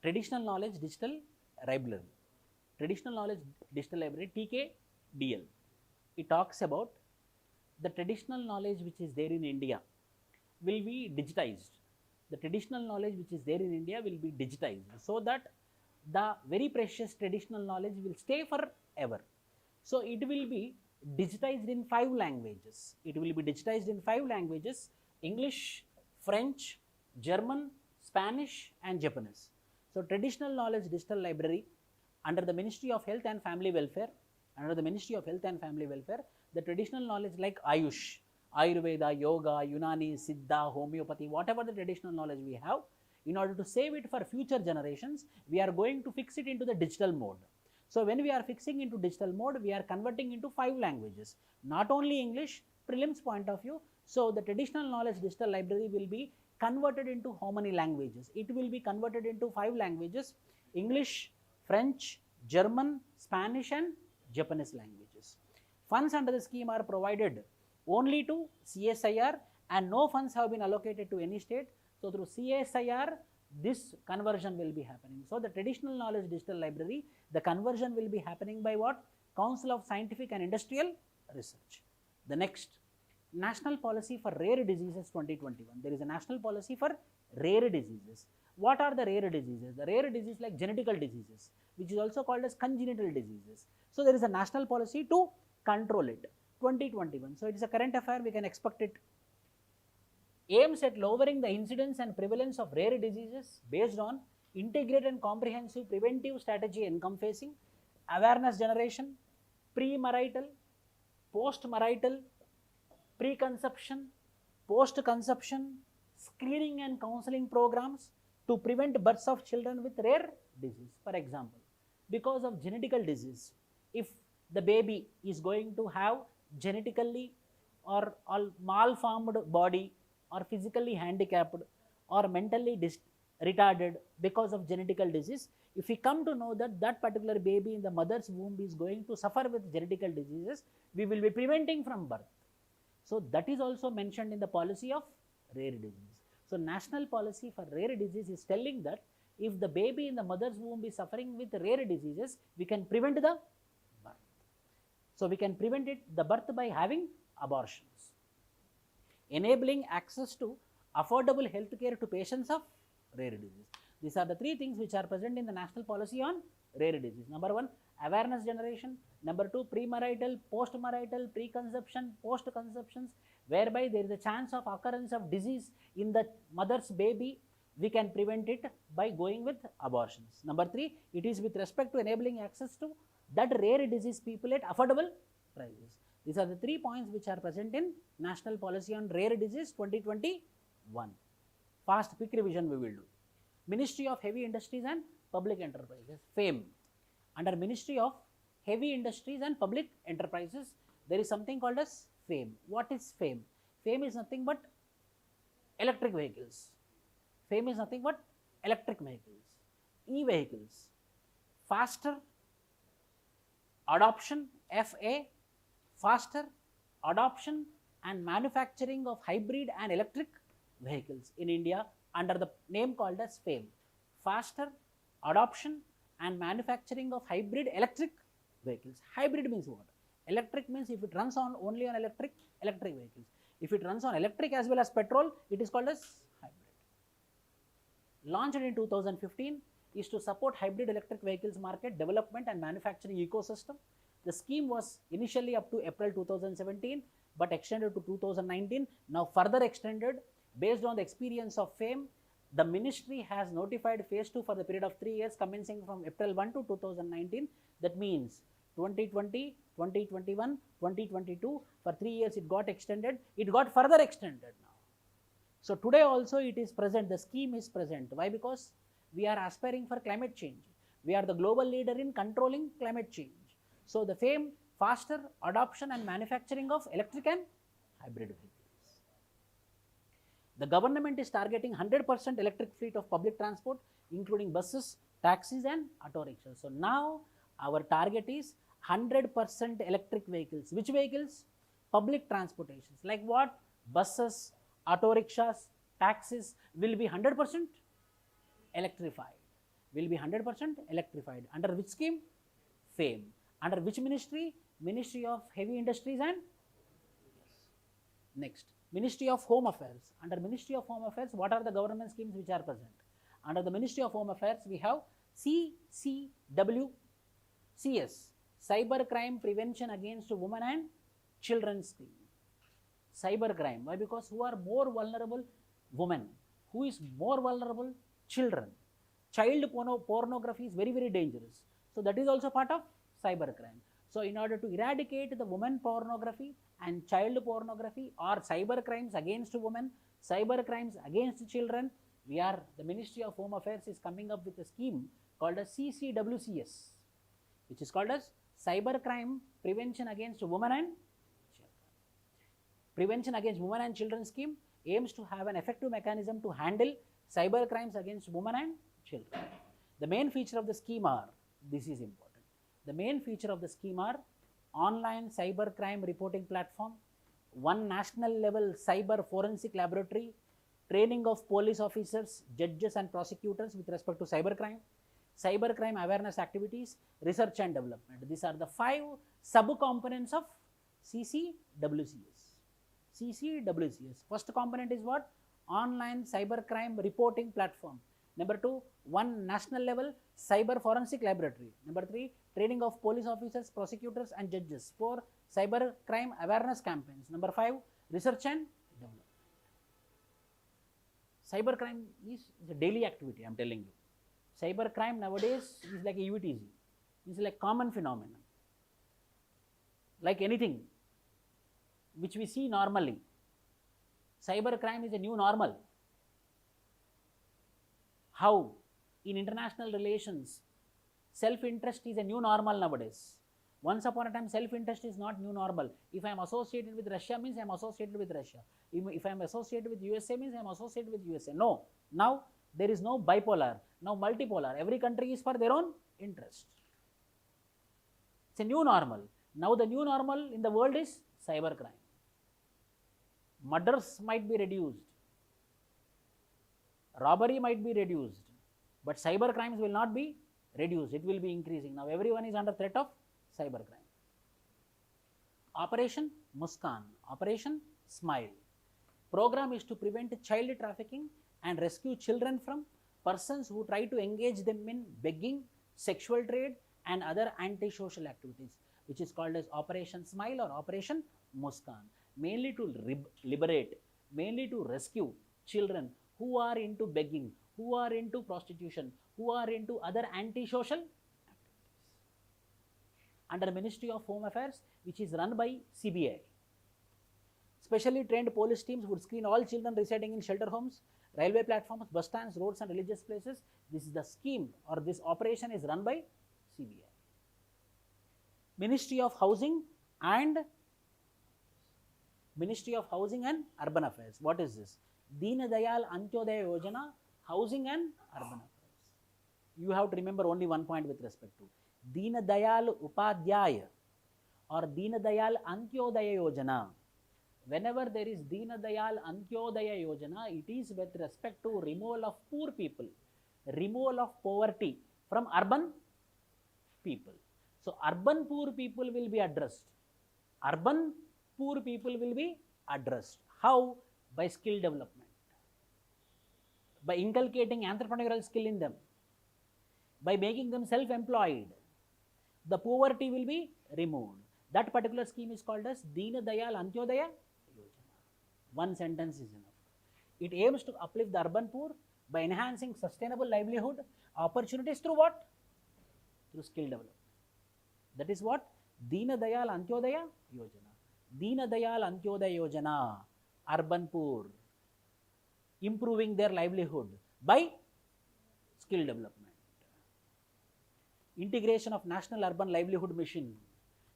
traditional knowledge digital library. Traditional knowledge digital library TKDL. It talks about the traditional knowledge which is there in India will be digitized. The traditional knowledge which is there in India will be digitized so that the very precious traditional knowledge will stay forever. So it will be digitized in 5 languages. It will be digitized in 5 languages: English, French, German, Spanish and Japanese. So traditional knowledge digital library under the Ministry of Health and Family Welfare, the traditional knowledge like Ayush, Ayurveda, Yoga, Unani, Siddha, Homeopathy, whatever the traditional knowledge we have, in order to save it for future generations, we are going to fix it into the digital mode. So when we are fixing into digital mode, we are converting into 5 languages, not only English, prelims point of view. So the traditional knowledge digital library will be converted into how many languages? It will be converted into 5 languages: English, French, German, Spanish and Japanese languages. Funds under the scheme are provided only to CSIR and no funds have been allocated to any state. So through CSIR, this conversion will be happening. So the traditional knowledge digital library, the conversion will be happening by what? Council of Scientific and Industrial Research. The next, National Policy for Rare Diseases 2021. There is a national policy for rare diseases. What are the rare diseases? The rare diseases like genetical diseases, which is also called as congenital diseases. So there is a national policy to control it, 2021. So it is a current affair, we can expect it. Aims at lowering the incidence and prevalence of rare diseases based on integrated and comprehensive preventive strategy encompassing awareness generation, pre-marital, post-marital, preconception, post-conception, screening and counseling programs to prevent births of children with rare disease. For example, because of genetical disease, if the baby is going to have genetically or malformed body or physically handicapped or mentally retarded because of genetical disease, if we come to know that that particular baby in the mother's womb is going to suffer with genetical diseases, we will be preventing from birth. So that is also mentioned in the policy of rare disease. So national policy for rare disease is telling that if the baby in the mother's womb is suffering with rare diseases, we can prevent the birth. So we can prevent the birth by having abortions. Enabling access to affordable health care to patients of rare disease. These are the 3 things which are present in the national policy on rare disease. Number 1, awareness generation. Number 2, premarital, postmarital, preconception, post-conceptions, whereby there is a chance of occurrence of disease in the mother's baby, we can prevent it by going with abortions. Number 3, it is with respect to enabling access to that rare disease people at affordable prices. These are the 3 points which are present in National Policy on Rare Disease 2021. Fast, quick revision we will do. Ministry of Heavy Industries and Public Enterprises, FAME. Under Ministry of Heavy Industries and Public Enterprises, there is something called as FAME. What is FAME? FAME is nothing but electric vehicles. FAME is nothing but electric vehicles, e-vehicles, faster adoption, FA, faster adoption and manufacturing of hybrid and electric vehicles in India under the name called as FAME. Faster adoption and manufacturing of hybrid electric vehicles. Hybrid means what? Electric means if it runs on only on electric vehicles. If it runs on electric as well as petrol, it is called as hybrid. Launched in 2015 is to support hybrid electric vehicles market development and manufacturing ecosystem. The scheme was initially up to April 2017 but extended to 2019, now further extended based on the experience of FAME. The ministry has notified phase 2 for the period of 3 years commencing from April 1 to 2019. That means 2020, 2021, 2022, for 3 years it got extended, it got further extended now. So today also it is present, the scheme is present. Why? Because we are aspiring for climate change. We are the global leader in controlling climate change. So the FAME, faster adoption and manufacturing of electric and hybrid vehicles. The government is targeting 100% electric fleet of public transport, including buses, taxis and auto rickshaws. So now our target is 100% electric vehicles. Which vehicles? Public transportations. Like what? Buses, auto rickshaws, taxis will be 100% electrified. will be 100% electrified. Under which scheme? FAME. Under which ministry? Ministry of Heavy Industries and next, Ministry of Home Affairs. Under Ministry of Home Affairs, what are the government schemes which are present? Under the Ministry of Home Affairs, we have CCWCS, Cyber Crime Prevention Against Women and Children Scheme. Cyber crime. Why? Because who are more vulnerable? Women. Who is more vulnerable? Children. Child pornography is very, very dangerous. So that is also part of cyber crime. So in order to eradicate the women pornography and child pornography or cyber crimes against women, cyber crimes against children, the Ministry of Home Affairs is coming up with a scheme called as CCWCS, which is called as Cyber Crime Prevention Against Women and Children. Prevention Against Women and Children scheme aims to have an effective mechanism to handle cyber crimes against women and children. The main feature of the scheme are, this is important, the main feature of the scheme are online cyber crime reporting platform, one national level cyber forensic laboratory, training of police officers, judges and prosecutors with respect to cyber crime awareness activities, research and development. These are the 5 sub-components of CCWCS. CCWCS. First component is what? Online cyber crime reporting platform. Number 2, one national level cyber forensic laboratory. Number 3, training of police officers, prosecutors and judges. 4, cyber crime awareness campaigns. Number 5, research and development. Cyber crime is a daily activity, I am telling you. Cyber crime nowadays is like a UTC. It's like common phenomenon. Like anything which we see normally, cyber crime is a new normal. How? In international relations, self-interest is a new normal nowadays. Once upon a time, self-interest is not new normal. If I am associated with Russia, means I am associated with Russia. If I am associated with USA, means I am associated with USA. No. Now, there is no bipolar, now multipolar. Every country is for their own interest. It's a new normal. Now, the new normal in the world is cyber crime. Murders might be reduced. Robbery might be reduced. But cyber crimes will not be reduced. It will be increasing. Now, everyone is under threat of cyber crime. Operation Muskan, Operation Smile. Program is to prevent child trafficking and rescue children from persons who try to engage them in begging, sexual trade and other anti-social activities, which is called as Operation Smile or Operation Muskan, mainly to liberate, mainly to rescue children who are into begging, who are into prostitution, who are into other anti-social activities. Under Ministry of Home Affairs, which is run by CBI. Specially trained police teams would screen all children residing in shelter homes, railway platforms, bus stands, roads and religious places. This is the scheme or this operation is run by CBI. Ministry of Housing and Urban Affairs. What is this? Deen Dayal Antyodaya Yojana, Housing and Urban Affairs. You have to remember only one point with respect to Deen Dayal Upadhyaya or Deen Dayal Antyodaya Yojana. Whenever there is Deen Dayal Antyodaya Yojana, it is with respect to removal of poor people, removal of poverty from urban people. So, urban poor people will be addressed. Urban poor people will be addressed. How? By skill development, by inculcating entrepreneurial skill in them, by making them self-employed. The poverty will be removed. That particular scheme is called as Deen Dayal Antyodaya Yojana. One sentence is enough. It aims to uplift the urban poor by enhancing sustainable livelihood opportunities through what? Through skill development. That is what? Deen Dayal Antyodaya Yojana. Deen Dayal Antyodaya Yojana. Urban poor, improving their livelihood by skill development. Integration of National Urban Livelihood Mission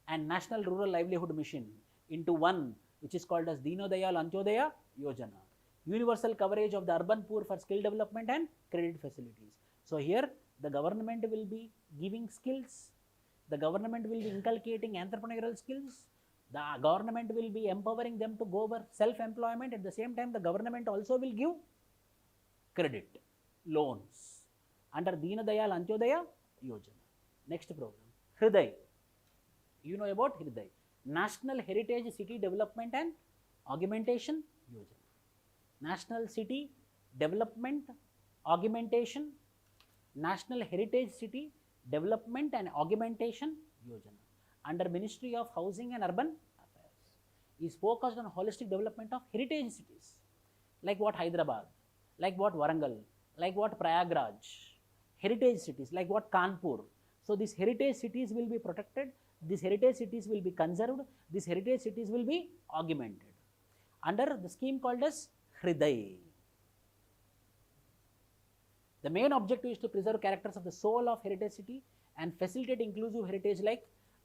and National Rural Livelihood Mission into one, which is called as Deen Dayal Antyodaya Yojana. Universal coverage of the urban poor for skill development and credit facilities. So here the government will be giving skills, the government will be inculcating entrepreneurial skills, the government will be empowering them to go over self-employment. At the same time, the government also will give credit, loans under Deen Dayal Antyodaya Yojana. Next program, Hriday. You know about Hriday, National Heritage City Development and Augmentation Yojana. National City Development Augmentation, National Heritage City Development and Augmentation Yojana under Ministry of Housing and Urban Affairs is focused on holistic development of heritage cities like what Hyderabad, like what Warangal, like what Prayagraj, heritage cities like what Kanpur. So these heritage cities will be protected, these heritage cities will be conserved, these heritage cities will be augmented under the scheme called as Hriday. The main objective is to preserve characters of the soul of heritage city and facilitate inclusive heritage like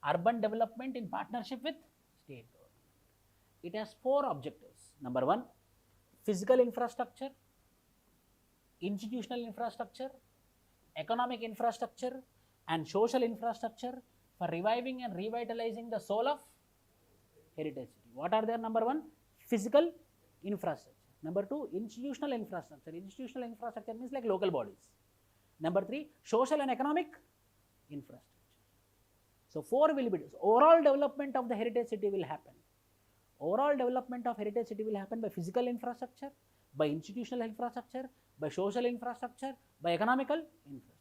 urban development in partnership with state government. It has 4 objectives. Number 1, physical infrastructure, institutional infrastructure, economic infrastructure and social infrastructure for reviving and revitalizing the soul of heritage city. What are there? Number 1, physical infrastructure. Number 2, institutional infrastructure. Institutional infrastructure means like local bodies. Number 3, social and economic infrastructure. So 4 will be, overall development of the heritage city will happen. Overall development of heritage city will happen by physical infrastructure, by institutional infrastructure, by social infrastructure, by economical infrastructure.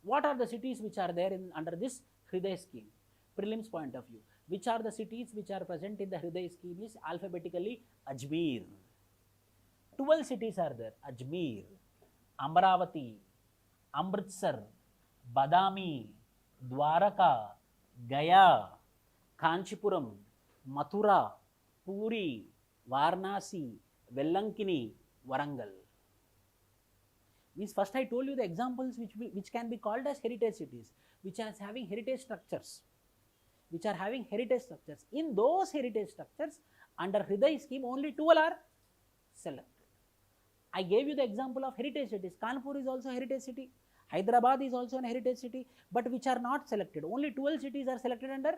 What are the cities which are there under this Hriday scheme? Prelims point of view. Which are the cities which are present in the Hriday scheme is alphabetically Ajmer. 12 cities are there. Ajmer, Amravati, Amritsar, Badami, Dwaraka, Gaya, Kanchipuram, Mathura, Puri, Varanasi, Vellankini, Warangal. Means first I told you the examples which can be called as heritage cities, which are having heritage structures. In those heritage structures, under Hriday scheme, only 12 are selected. I gave you the example of heritage cities. Kanpur is also a heritage city. Hyderabad is also a heritage city, but which are not selected. Only 12 cities are selected under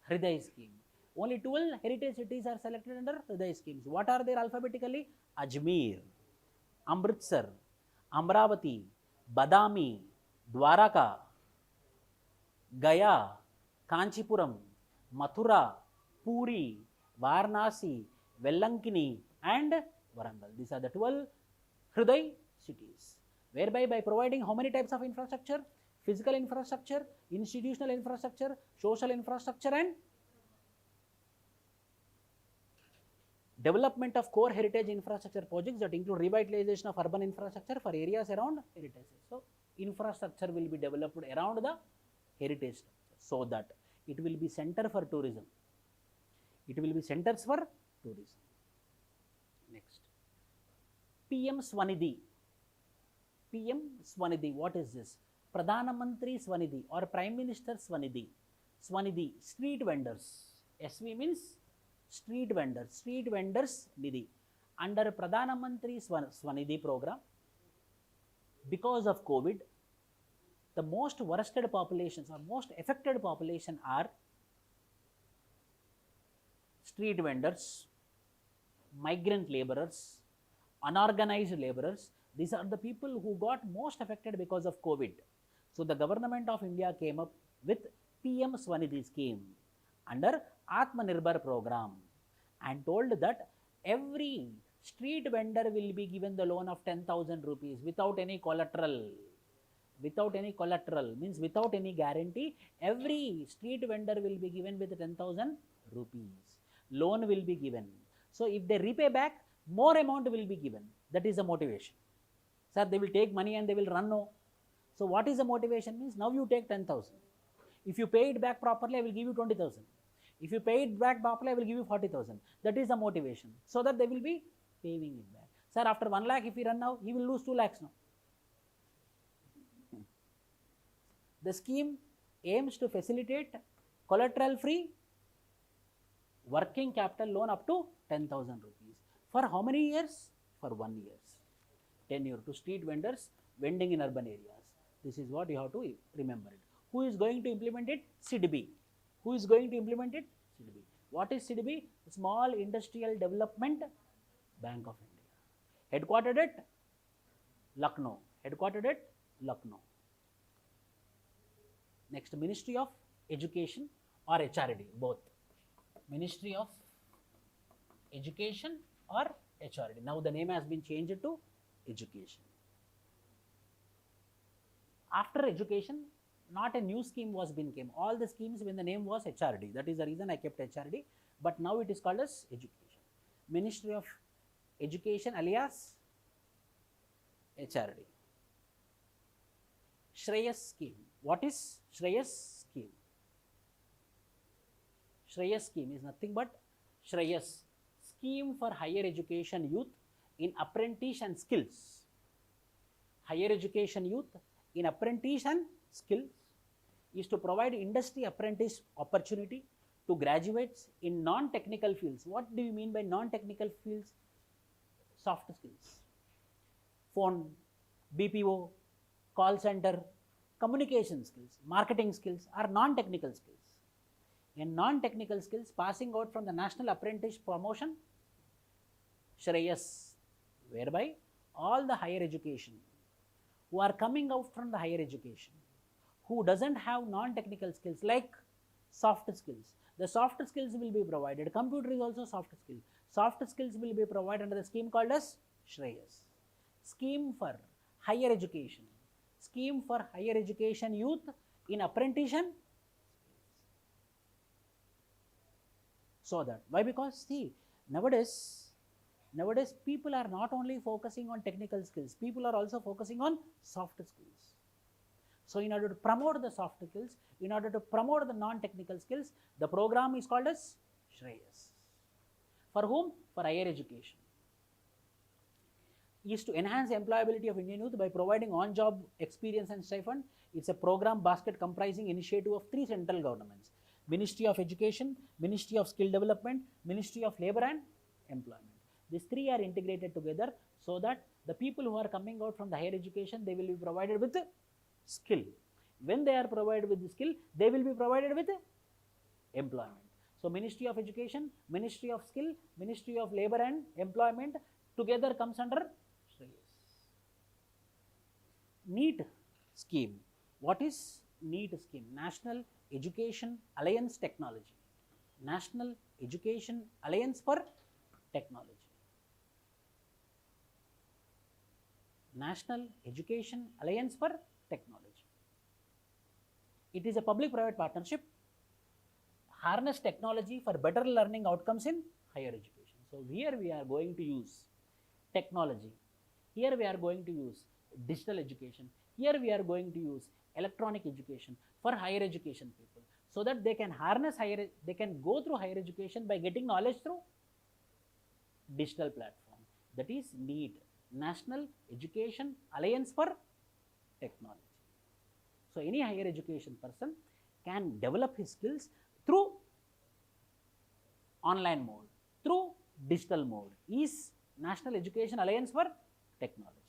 Hriday scheme. Only 12 heritage cities are selected under Hriday schemes. What are there alphabetically? Ajmer, Amritsar, Amravati, Badami, Dwaraka, Gaya, Kanchipuram, Mathura, Puri, Varanasi, Vellankini and Warangal. These are the 12 Hriday cities, whereby by providing how many types of infrastructure? Physical infrastructure, institutional infrastructure, social infrastructure and development of core heritage infrastructure projects that include revitalization of urban infrastructure for areas around heritage. So infrastructure will be developed around the heritage structure so that it will be center for tourism. It will be centers for tourism. Next, PM Swanidhi. PM Swanidhi, what is this? Pradhana Mantri Swanidhi or Prime Minister Swanidhi. Swanidhi, street vendors. SV means street vendors Nidhi. Under Pradhana Mantri Swanidhi program, because of COVID, the most worsted populations or most affected population are street vendors, migrant laborers, unorganized laborers. These are the people who got most affected because of COVID. So the government of India came up with PM Swanidhi scheme under Atmanirbhar program and told that every street vendor will be given the loan of 10,000 rupees without any collateral. Without any collateral means without any guarantee, every street vendor will be given with 10,000 rupees. Loan will be given. So if they repay back, more amount will be given. That is the motivation. Sir, they will take money and they will run. No. So what is the motivation? Means now you take 10,000. If you pay it back properly, I will give you 20,000. If you pay it back properly, I will give you 40,000. That is the motivation. So that they will be paying it back. Sir, after 1 lakh, if he run now, he will lose 2 lakhs now. The scheme aims to facilitate collateral-free working capital loan up to 10,000 rupees. For how many years? For 1 year. Tenure to street vendors vending in urban areas. This is what you have to remember it. Who is going to implement it? SIDBI. Who is going to implement it? SIDBI. What is SIDBI? Small Industrial Development Bank of India. headquartered at Lucknow, headquartered at Lucknow. Next, Ministry of Education or HRD, both. Ministry of Education or HRD. Now the name has been changed to Education. After Education, not a new scheme was been came. All the schemes when the name was HRD. That is the reason I kept HRD. But now it is called as Education. Ministry of Education alias HRD. Shreyas scheme. What is Shreyas scheme? Shreyas scheme is nothing but Shreyas, scheme for higher education youth in apprentice and skills. Higher education youth in apprentice and skills is to provide industry apprentice opportunity to graduates in non-technical fields. What do you mean by non-technical fields? Soft skills. Phone, BPO, call center, communication skills, marketing skills are non-technical skills. In non-technical skills, passing out from the National Apprentice Promotion, Shreyas, whereby all the higher education who are coming out from the higher education, who doesn't have non-technical skills like soft skills, the soft skills will be provided. Computer is also soft skill. Soft skills will be provided under the scheme called as Shreyas. Scheme for higher education. Scheme for higher education youth in apprenticeship. So that, why? Because see, nowadays people are not only focusing on technical skills, people are also focusing on soft skills. So in order to promote the soft skills, in order to promote the non-technical skills, the program is called as Shreyas. For whom? For higher education. Is to enhance the employability of Indian youth by providing on-job experience and stipend. It's a program basket comprising initiative of 3 central governments: Ministry of Education, Ministry of Skill Development, Ministry of Labour and Employment. These 3 are integrated together so that the people who are coming out from the higher education, they will be provided with skill. When they are provided with the skill, they will be provided with employment. So Ministry of Education, Ministry of Skill, Ministry of Labour and Employment together comes under Shreyas. NEET scheme. What is NEET scheme? National Education Alliance Technology. National Education Alliance for Technology. National Education Alliance for Technology. It is a public-private partnership, harness technology for better learning outcomes in higher education. So here we are going to use technology. Here we are going to use digital education. Here we are going to use electronic education for higher education people, so that they can harness they can go through higher education by getting knowledge through digital platform. That is NEET, National Education Alliance for Technology. So any higher education person can develop his skills through online mode, through digital mode, is National Education Alliance for Technology.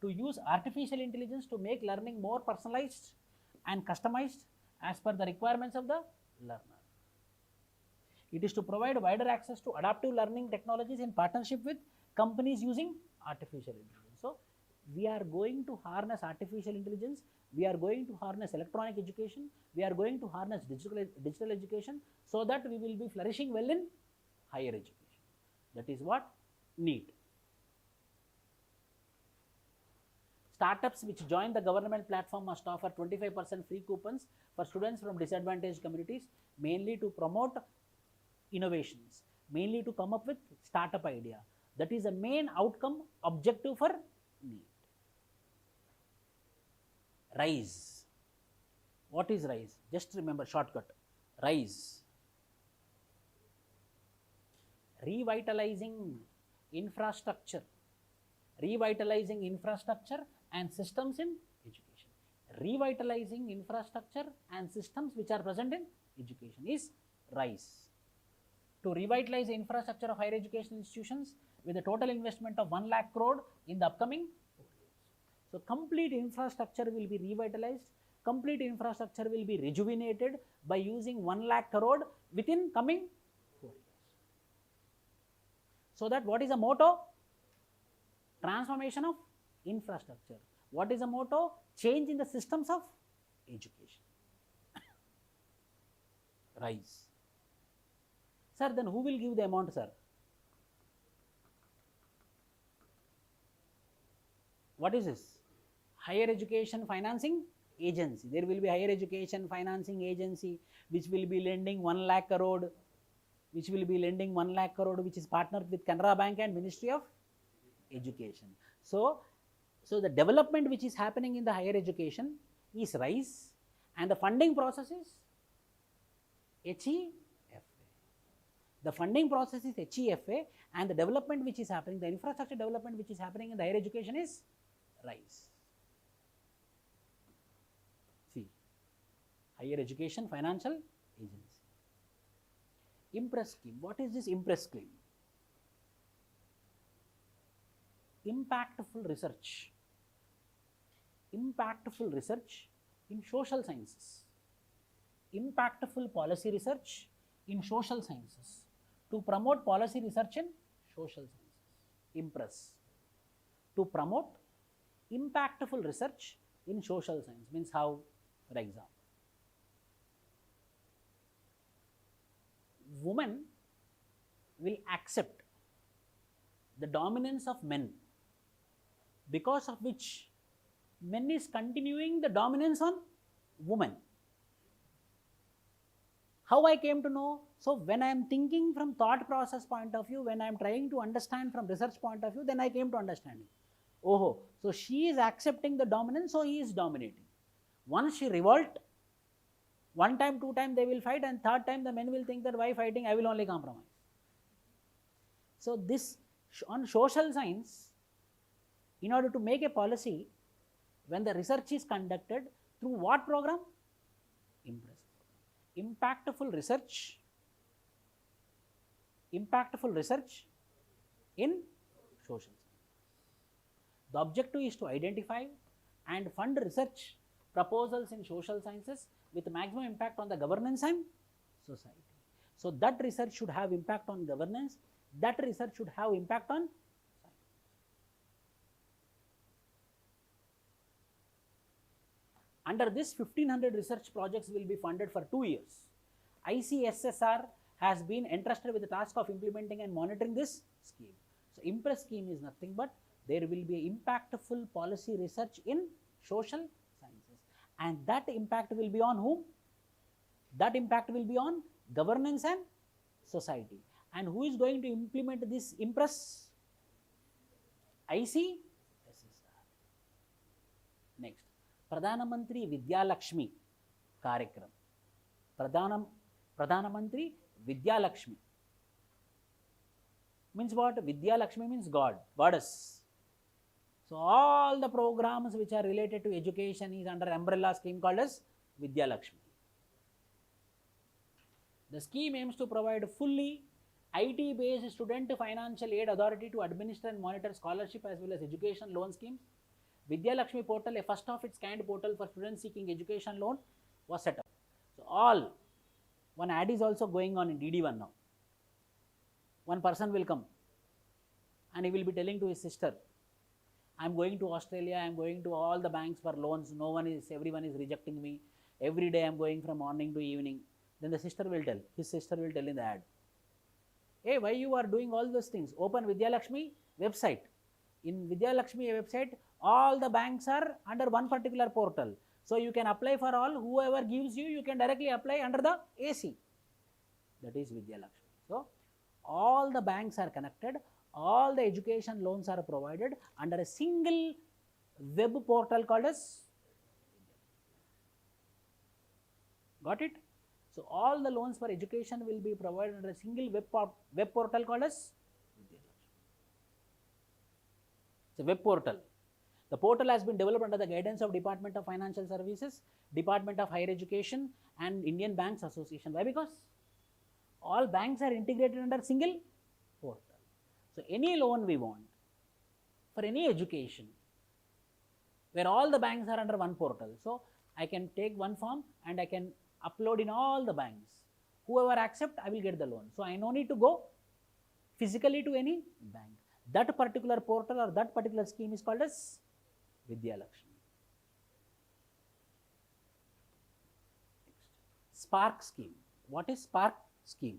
To use artificial intelligence to make learning more personalized and customized as per the requirements of the learner. It is to provide wider access to adaptive learning technologies in partnership with companies using artificial intelligence. So we are going to harness artificial intelligence, we are going to harness electronic education, we are going to harness digital education, so that we will be flourishing well in higher education. That is what NEET. Startups which join the government platform must offer 25% free coupons for students from disadvantaged communities, mainly to promote innovations, mainly to come up with startup idea. That is the main outcome objective for NEET. RISE. What is RISE? Just remember shortcut. RISE. Revitalizing infrastructure. Revitalizing infrastructure and systems in education. Revitalizing infrastructure and systems which are present in education is RISE. To revitalize the infrastructure of higher education institutions with a total investment of 1 lakh crore in the upcoming 4 years. So complete infrastructure will be revitalized, complete infrastructure will be rejuvenated by using 1 lakh crore within coming 4 years. So that what is the motto? transformation of infrastructure. What is the motto? Change in the systems of education. Rise. Sir, then who will give the amount, sir? What is this? Higher education financing agency. There will be higher education financing agency which will be lending 1 lakh crore, which is partnered with Canara Bank and Ministry of Education. So the development which is happening in the higher education is RISE, and the funding process is HEFA. The funding process is HEFA, and the development which is happening, the infrastructure development which is happening in the higher education is RISE. See, Higher Education Financial Agency. IMPRESS scheme. What is this IMPRESS scheme? Impactful research. Impactful research in social sciences. Impactful policy research in social sciences. To promote policy research in social sciences. IMPRESS. To promote impactful research in social science. Means how? For example, women will accept the dominance of men, because of which men is continuing the dominance on women. How I came to know? So when I am thinking from thought process point of view, when I am trying to understand from research point of view, then I came to understanding. Oh, so she is accepting the dominance, so he is dominating. Once she revolt, 1 time, 2 time they will fight, and 3rd time the men will think that why fighting, I will only compromise. So this on social science, in order to make a policy, when the research is conducted through what program? IMPRESS. Impactful research in social science. The objective is to identify and fund research proposals in social sciences with maximum impact on the governance and society. So that research should have impact on governance, that research should have impact on society. Under this, 1500 research projects will be funded for 2 years. ICSSR has been entrusted with the task of implementing and monitoring this scheme. So IMPRESS scheme is nothing but there will be impactful policy research in social sciences, and that impact will be on whom? That impact will be on governance and society. And who is going to implement this IMPRESS? ICSSR. Next, Pradhana Mantri Vidya Lakshmi Karyakram. Pradhana Mantri Vidya Lakshmi means what? Vidya Lakshmi means God, goddess. So all the programs which are related to education is under umbrella scheme called as Vidya Lakshmi. The scheme aims to provide fully IT-based student financial aid authority to administer and monitor scholarship as well as education loan schemes. Vidya Lakshmi portal, a first of its kind portal for students seeking education loan, was set up. So all, one ad is also going on in DD1 now. One person will come and he will be telling to his sister, I am going to Australia, I am going to all the banks for loans, everyone is rejecting me, every day I am going from morning to evening. Then the sister will tell, his sister will tell in the ad, hey, why you are doing all those things? Open Vidya Lakshmi website. In Vidya Lakshmi website, all the banks are under one particular portal. So you can apply for all, whoever gives you, you can directly apply under the AC. That is Vidya Lakshmi. So all the banks are connected, all the education loans are provided under a single web portal called as Got it? So all the loans for education will be provided under a single web portal called as it's a web portal. The portal has been developed under the guidance of Department of Financial Services, Department of Higher Education and Indian Banks Association. Why? Because all banks are integrated under single portal. So any loan we want for any education where all the banks are under one portal. So I can take one form and I can upload in all the banks. Whoever accept, I will get the loan. So I no need to go physically to any bank. That particular portal or that particular scheme is called as Vidya Lakshmi. Spark scheme. What is Spark scheme?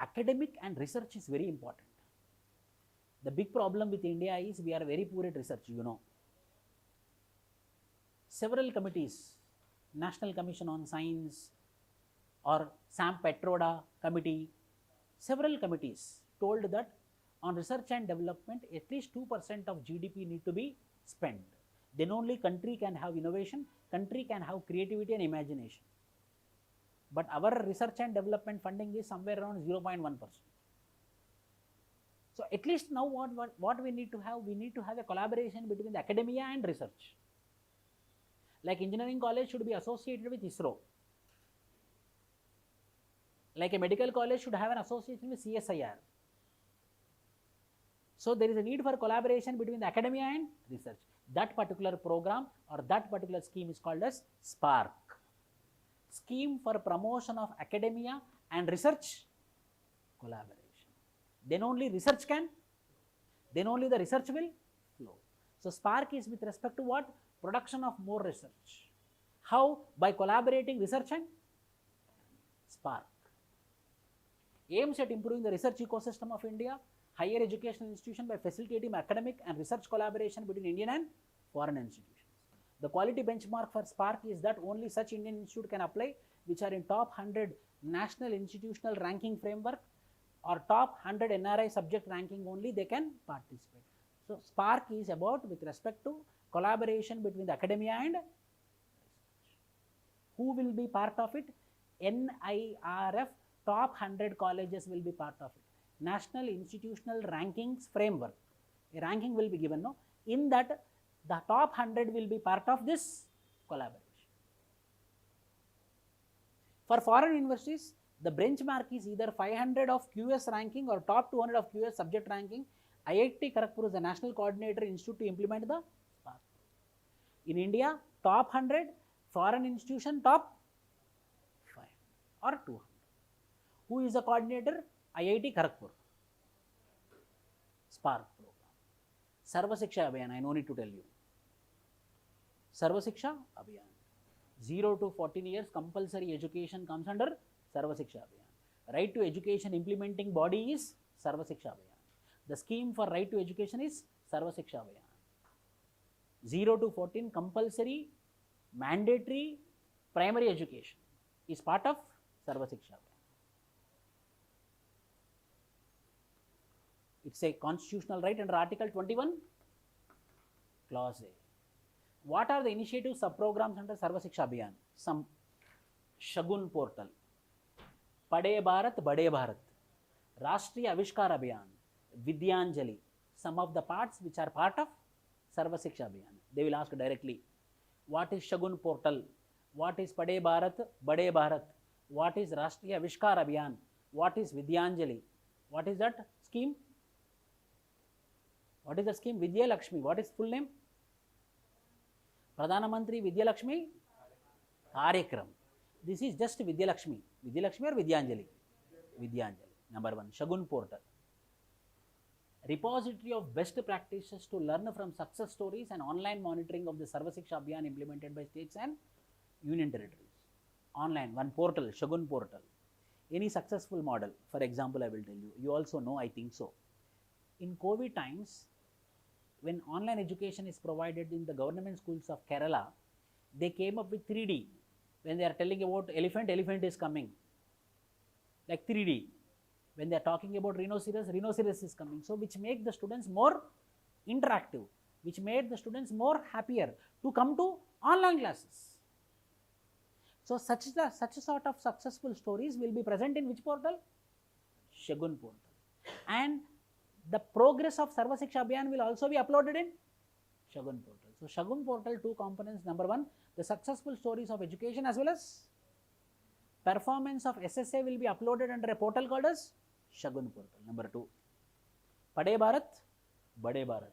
Academic and research is very important. The big problem with India is we are very poor at research, you know. Several committees, National Commission on Science or Sam Petroda committee, several committees told that on research and development at least 2% of GDP need to be spent. Then only country can have innovation, country can have creativity and imagination. But our research and development funding is somewhere around 0.1%. So at least now what we need to have? We need to have a collaboration between the academia and research. Like engineering college should be associated with ISRO. Like a medical college should have an association with CSIR. So there is a need for collaboration between the academia and research. That particular program or that particular scheme is called as SPARK. Scheme for promotion of academia and research collaboration. Then only research can, then only the research will flow. So SPARK is with respect to what? Production of more research. How? By collaborating research and SPARK. Aims at improving the research ecosystem of India, higher educational institution by facilitating academic and research collaboration between Indian and foreign institutions. The quality benchmark for SPARK is that only such Indian institute can apply which are in top 100 national institutional ranking framework or top 100 NRI subject ranking only they can participate. So SPARK is about with respect to collaboration between the academia and research. Who will be part of it? NIRF top 100 colleges will be part of it. National Institutional Rankings Framework. A ranking will be given, no? In that, the top 100 will be part of this collaboration. For foreign universities, the benchmark is either 500 of QS ranking or top 200 of QS subject ranking. IIT Kharagpur is the national coordinator institute to implement the SPARK. In India, top 100, foreign institution top 5 or 200. Who is the coordinator? IIT Kharagpur. SPARK program. Sarva Shiksha Abhiyan, I no need to tell you. Sarva Shiksha Abhiyan. 0 to 14 years compulsory education comes under Sarva Shiksha Abhiyan. Right to education implementing body is Sarva Shiksha Abhiyan. The scheme for right to education is Sarva Shiksha Abhiyan. 0 to 14 compulsory mandatory primary education is part of Sarva Shiksha Abhiyan. It's a constitutional right under Article 21, Clause A. What are the initiatives, sub-programs under Sarva Shiksha Abhiyan? Some Shagun portal, Pade Bharat, Bade Bharat, Rashtriya Avishkar Abhiyan, Vidyanjali, some of the parts which are part of Sarva Shiksha Abhiyan. They will ask directly, what is Shagun portal? What is Pade Bharat, Bade Bharat? What is Rashtriya Avishkar Abhiyan? What is Vidyanjali? What is that scheme? What is the scheme? Vidya Lakshmi. What is full name? Pradhana Mantri Vidya Lakshmi Karyakram. This is just Vidya Lakshmi. Vidya Lakshmi or Vidyanjali? Vidyanjali. Number 1. Shagun portal. Repository of best practices to learn from success stories and online monitoring of the Sarva Shiksha Abhiyan implemented by states and union territories. Online, one portal, Shagun portal. Any successful model, for example, I will tell you. You also know, I think so. In COVID times, when online education is provided in the government schools of Kerala, they came up with 3D. When they are telling about elephant, elephant is coming. Like 3D. When they are talking about rhinoceros, rhinoceros is coming. So which make the students more interactive, which made the students more happier to come to online classes. So such sort of successful stories will be present in which portal? Shagun portal. And the progress of Sarva Shiksha Abhiyan will also be uploaded in Shagun portal. So Shagun portal, 2 components. Number 1, the successful stories of education as well as performance of SSA will be uploaded under a portal called as Shagun portal. Number 2, Pade Bharat, Bade Bharat.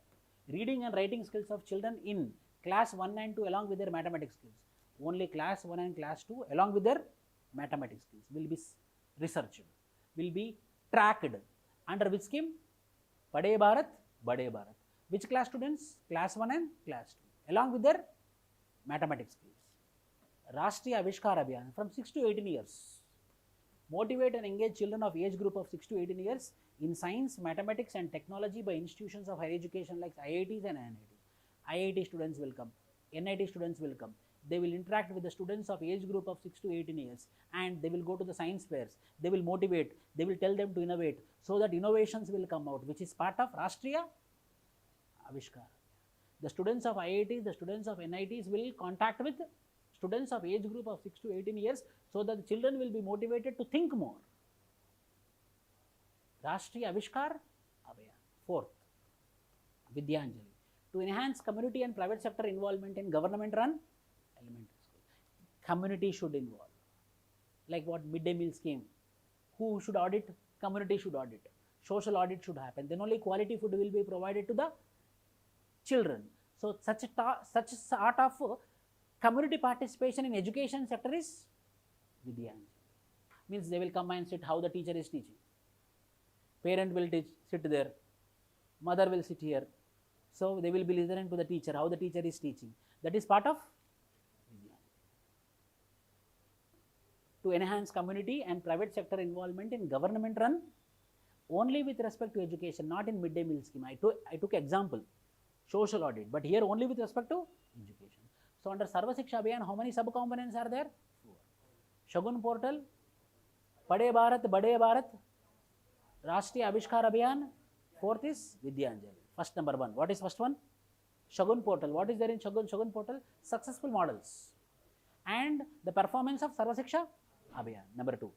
Reading and writing skills of children in class 1 and 2 along with their mathematics skills. Only class 1 and class 2 along with their mathematics skills will be researched. will be tracked under which scheme? Pade Bharat, Bade Bharat. Which class students? Class 1 and class 2, along with their mathematics skills. Rashtriya Avishkar Abhiyan from 6 to 18 years. Motivate and engage children of age group of 6 to 18 years in science, mathematics and technology by institutions of higher education like IITs and NITs. IIT students will come, NIT students will come. They will interact with the students of age group of 6 to 18 years and they will go to the science fairs. They will motivate, they will tell them to innovate so that innovations will come out, which is part of Rashtriya Avishkar. The students of IITs, the students of NITs will contact with students of age group of 6 to 18 years so that the children will be motivated to think more. Rashtriya Avishkar Abhiyan. Fourth, Vidyanjali. To enhance community and private sector involvement in government-run elementary school. Community should involve. Like what midday meal scheme. Who should audit? Community should audit. Social audit should happen. Then only quality food will be provided to the children. So such a sort of community participation in education sector is Vidyanjali. Means they will come and sit how the teacher is teaching. Parent will sit there. Mother will sit here. So they will be listening to the teacher, how the teacher is teaching. That is part of Vidyanjali. To enhance community and private sector involvement in government run only with respect to education, not in midday meal scheme. I took example, social audit, but here only with respect to education. So under Sarva Shiksha Abhiyan, how many sub-components are there? 4. Shagun portal, Pade Bharat, Bade Bharat, Rashtriya Avishkar Abhiyan. Fourth is Vidyanjali. First number 1. What is first one? Shagun portal. What is there in Shagun portal? Successful models and the performance of Sarva Shiksha Abhiyan. Number 2.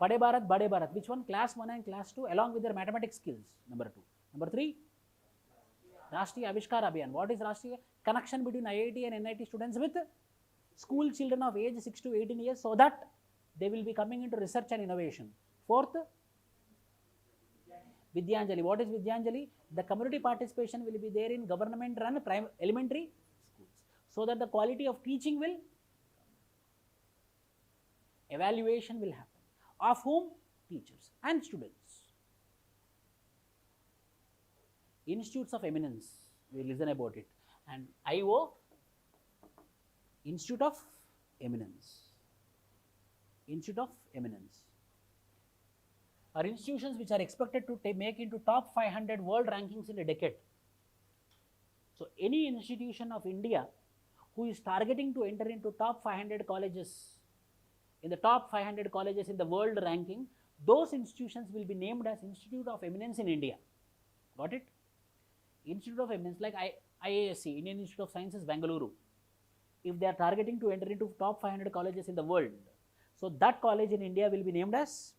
Pade Bharat, Bade Bharat. Which one? Class 1 and class 2 along with their mathematics skills. Number 2. Number 3. Rashtriya Avishkar Abhiyan. What is Rashtriya? Connection between IIT and NIT students with school children of age 6 to 18 years so that they will be coming into research and innovation. Fourth, Vidyanjali. What is Vidyanjali? The community participation will be there in government run elementary schools so that the quality of teaching will, evaluation will happen. Of whom? Teachers and students. Institutes of eminence, we listen about it, and IO, Institute of Eminence. Institute of Eminence are institutions which are expected to make into top 500 world rankings in a decade. So any institution of India who is targeting to enter into top 500 colleges, in the top 500 colleges in the world ranking, those institutions will be named as Institute of Eminence in India. Got it? Institute of Eminence like IASC, Indian Institute of Sciences, Bengaluru. If they are targeting to enter into top 500 colleges in the world, so that college in India will be named as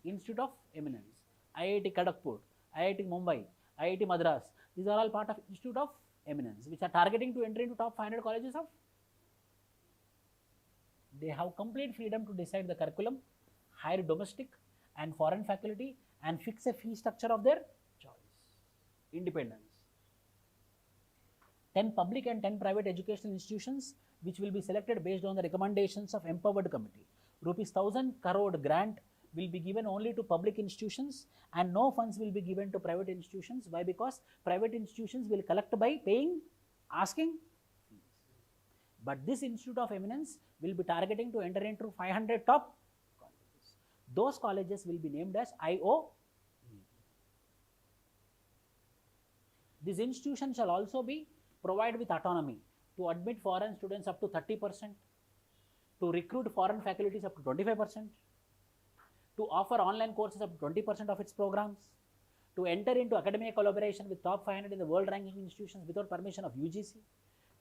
Institute of Eminence. IIT Kharagpur, IIT Mumbai, IIT Madras, these are all part of Institute of Eminence which are targeting to enter into top 500 colleges of. They have complete freedom to decide the curriculum, hire domestic and foreign faculty and fix a fee structure of their choice. Independence. 10 public and 10 private educational institutions which will be selected based on the recommendations of empowered committee. Rupees 1000 crore grant will be given only to public institutions and no funds will be given to private institutions. Why? Because private institutions will collect by paying, asking fees. But this Institute of Eminence will be targeting to enter into 500 top colleges. Those colleges will be named as IO. This institution shall also be provided with autonomy to admit foreign students up to 30%, to recruit foreign faculties up to 25%, to offer online courses up to 20% of its programs, to enter into academic collaboration with top 500 in the world ranking institutions without permission of UGC,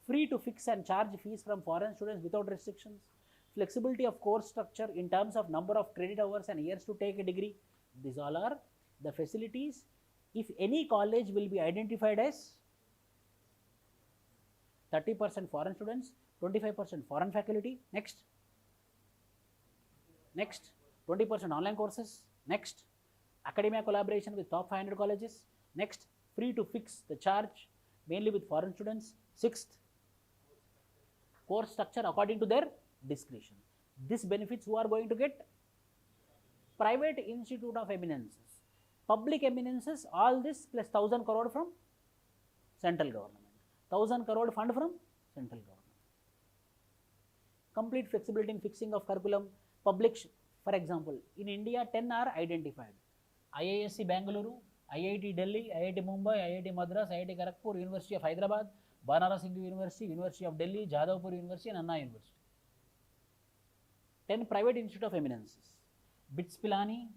free to fix and charge fees from foreign students without restrictions, flexibility of course structure in terms of number of credit hours and years to take a degree. These all are the facilities if any college will be identified as 30% foreign students, 25% foreign faculty, next 20% online courses, next academia collaboration with top 500 colleges, next free to fix the charge mainly with foreign students, 6th course structure according to their discretion. This benefits who are going to get? private institute of eminences, public eminences, all this plus 1000 crore from central government, 1000 crore fund from central government. Complete flexibility in fixing of curriculum, public, for example, in India 10 are identified. IISc Bangalore, IIT Delhi, IIT Mumbai, IIT Madras, IIT Kharagpur, University of Hyderabad, Banaras Hindu University, University of Delhi, Jadavpur University and Anna University. 10 private institute of eminences. BITS Pilani,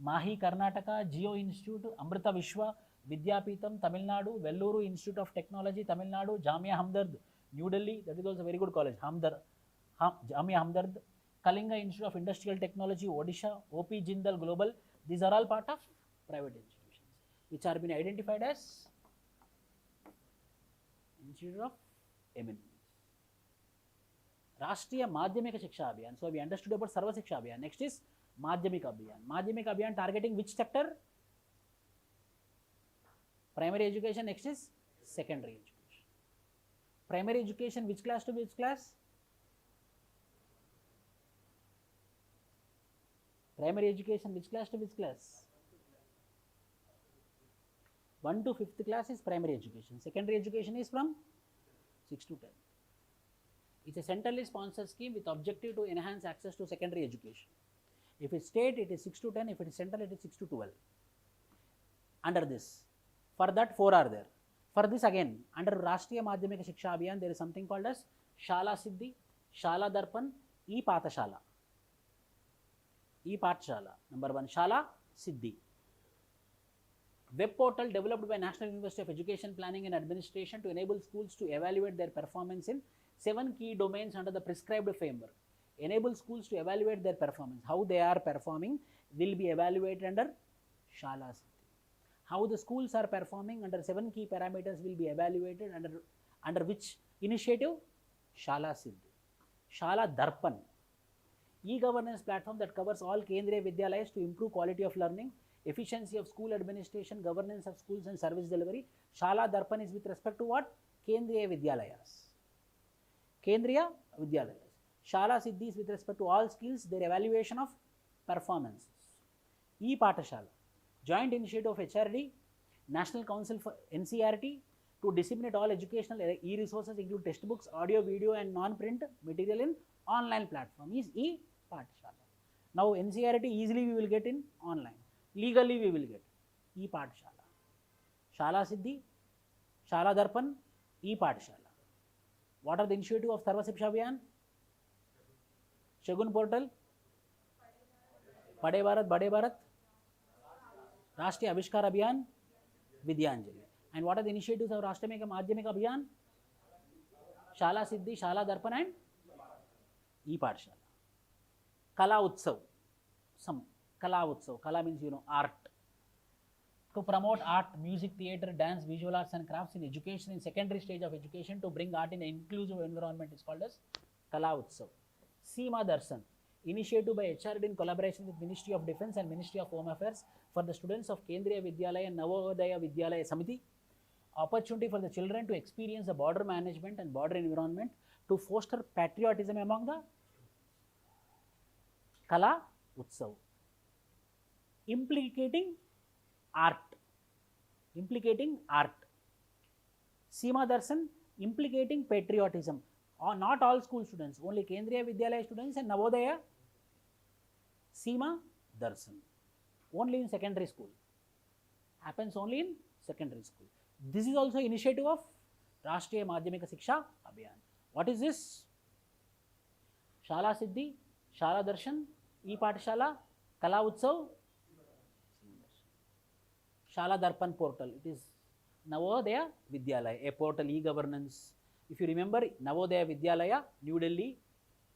Mahi Karnataka, Geo Institute, Amrita Vishwa, Vidyapeetham, Tamil Nadu, Velluru Institute of Technology, Tamil Nadu, Jamia Hamdard, New Delhi, that is also a very good college, Jamia Hamdard, Kalinga Institute of Industrial Technology, Odisha, OP Jindal Global, these are all part of private institutions, which are being identified as Institute of Eminence. Rashtriya Madhyamika Shiksha Abhiyan. So we understood about Sarva Shiksha Abhiyan. Next is Madhyamika Abhiyan. Madhyamika Abhiyan targeting which sector? Primary education. Next is secondary education. Primary education, which class to which class? Primary education, which class to which class? 1 to 5th class is primary education. Secondary education is from 6 to 10. It's a centrally sponsored scheme with objective to enhance access to secondary education. If it's state, it is 6 to 10. If it is central, it is 6 to 12. Under this, for that 4 are there. For this again, under Rashtriya Madhyamika Shiksha Abhiyan, there is something called as Shala Siddhi, Shala Darpan, E-Pathashala. E-Pathashala, number 1, Shala Siddhi. Web portal developed by National University of Education Planning and Administration to enable schools to evaluate their performance in 7 key domains under the prescribed framework. Enable schools to evaluate their performance. How they are performing will be evaluated under Shala Siddhi. How the schools are performing under 7 key parameters will be evaluated under which initiative? Shala Siddhi. Shala Darpan, e-governance platform that covers all Kendriya Vidyalayas to improve quality of learning, efficiency of school administration, governance of schools and service delivery. Shala Darpan is with respect to what? Kendriya Vidyalayas. Kendriya Vidyalayas. Shala Siddhi is with respect to all skills, their evaluation of performances. E-Pathashala, joint initiative of HRD, National Council for NCERT to disseminate all educational e-resources including textbooks, audio, video and non-print material in online platform is E-Pathashala. Now NCERT easily we will get in online. Legally we will get E-Pathashala. Shala Siddhi, Shala Darpan, E-Pathashala. What are the initiative of Sarva Shiksha Abhiyan? Shagun portal, Pade Bharat, Rashtriya Avishkar Abhiyan, Vidyanjali. And what are the initiatives of Rashtriya Madhyamika Abhiyan? Shala Siddhi, Shala Darpan and E-Pathashala. Kala Utsav, some Kala Utsav, Kala means art. To promote art, music, theatre, dance, visual arts and crafts in education in secondary stage of education to bring art in an inclusive environment is called as Kala Utsav. Seema Darshan, initiative by HRD in collaboration with Ministry of Defence and Ministry of Home Affairs for the students of Kendriya Vidyalaya and Navodaya Vidyalaya Samiti. Opportunity for the children to experience the border management and border environment to foster patriotism among the Kala Utsav. Implicating art. Seema Darshan, implicating patriotism. Not all school students, only Kendriya Vidyalaya students and Navodaya. Seema Darshan, only in secondary school. Happens only in secondary school. This is also initiative of Rashtriya Madhyamika Shiksha Abhiyan. What is this? Shala Siddhi, Shala Darshan, E-Pathashala, Kala Utsav, Shala Darpan portal. It is Navodaya Vidyalaya, a portal, e-governance. If you remember, Navodaya Vidyalaya, New Delhi,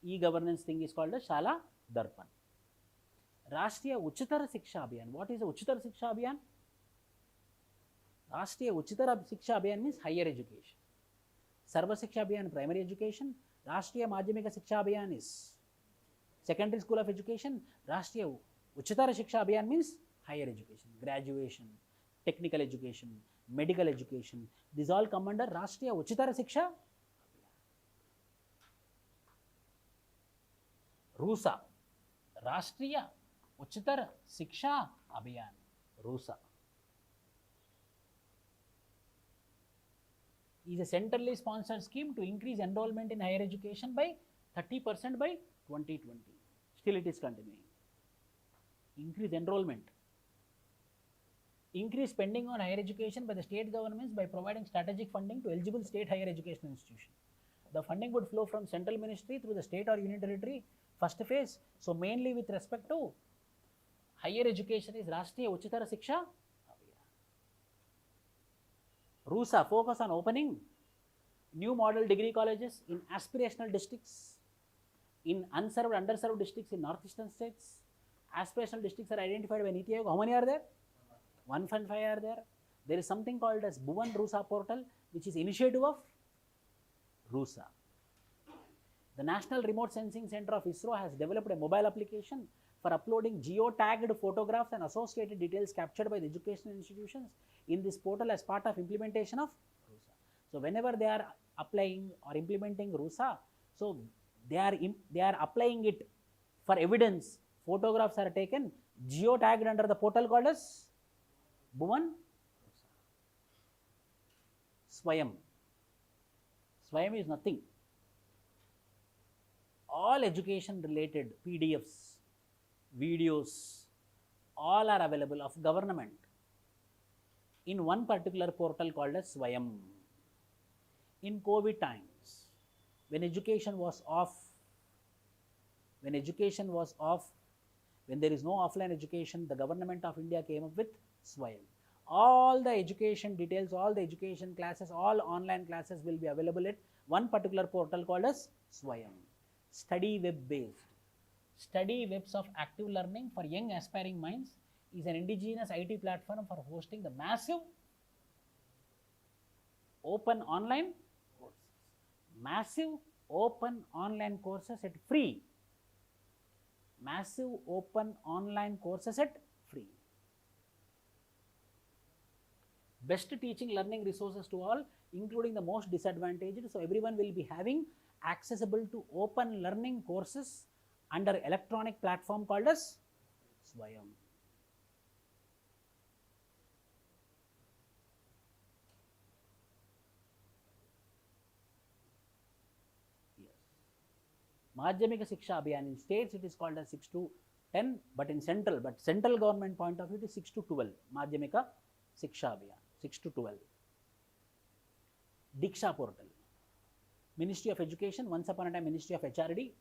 e-governance thing is called as Shala Darpan. Rashtriya Uchitara Shiksha Abhiyan. What is the Uchitara Shiksha Abhiyan? Rashtriya Uchitara Shiksha Abhiyan means higher education. Sarva Shiksha Abhiyan, primary education. Rashtriya Madhyamika Shiksha Abhiyan is secondary school of education. Rashtriya Uchitara Shiksha Abhiyan means higher education, graduation, technical education, medical education. These all come under Rashtriya Uchitara Shiksha. RUSA, Rashtriya Uchitar Shiksha Abhiyan, RUSA, is a centrally sponsored scheme to increase enrollment in higher education by 30% by 2020. Still it is continuing. Increase enrollment. Increase spending on higher education by the state governments by providing strategic funding to eligible state higher education institutions. The funding would flow from central ministry through the state or union territory, first phase. So mainly with respect to higher education is Rashtriya Uchitar Shiksha Abhiyan. RUSA focus on opening new model degree colleges in aspirational districts, in unserved, underserved districts in northeastern states. Aspirational districts are identified by Niti Aayog. How many are there? 115 are there. There is something called as Bhuvan RUSA portal, which is initiative of RUSA. The National Remote Sensing Center of ISRO has developed a mobile application for uploading geo-tagged photographs and associated details captured by the educational institutions in this portal as part of implementation of RUSA. So whenever they are applying or implementing RUSA, so they are applying it for evidence. Photographs are taken, geo-tagged under the portal called as Bhuvan Swayam. Swayam is nothing. All education related PDFs, videos, all are available of government in one particular portal called as Swayam. In COVID times, when education was off, when there is no offline education, the government of India came up with Swayam. All the education details, all the education classes, all online classes will be available at one particular portal called as Swayam. Study web based. Study webs of active learning for young aspiring minds is an indigenous IT platform for hosting the massive open online courses. Massive open online courses at free. Massive open online courses at free. Best teaching learning resources to all, including the most disadvantaged. So everyone will be having accessible to open learning courses under electronic platform called as Swayam. Yes. Madhyamika Shiksha Abhiyan. In states it is called as 6 to 10, but in central government point of view it is 6 to 12. Madhyamika Shiksha Abhiyan. 6 to 12. Diksha portal. Ministry of Education, once upon a time Ministry of HRD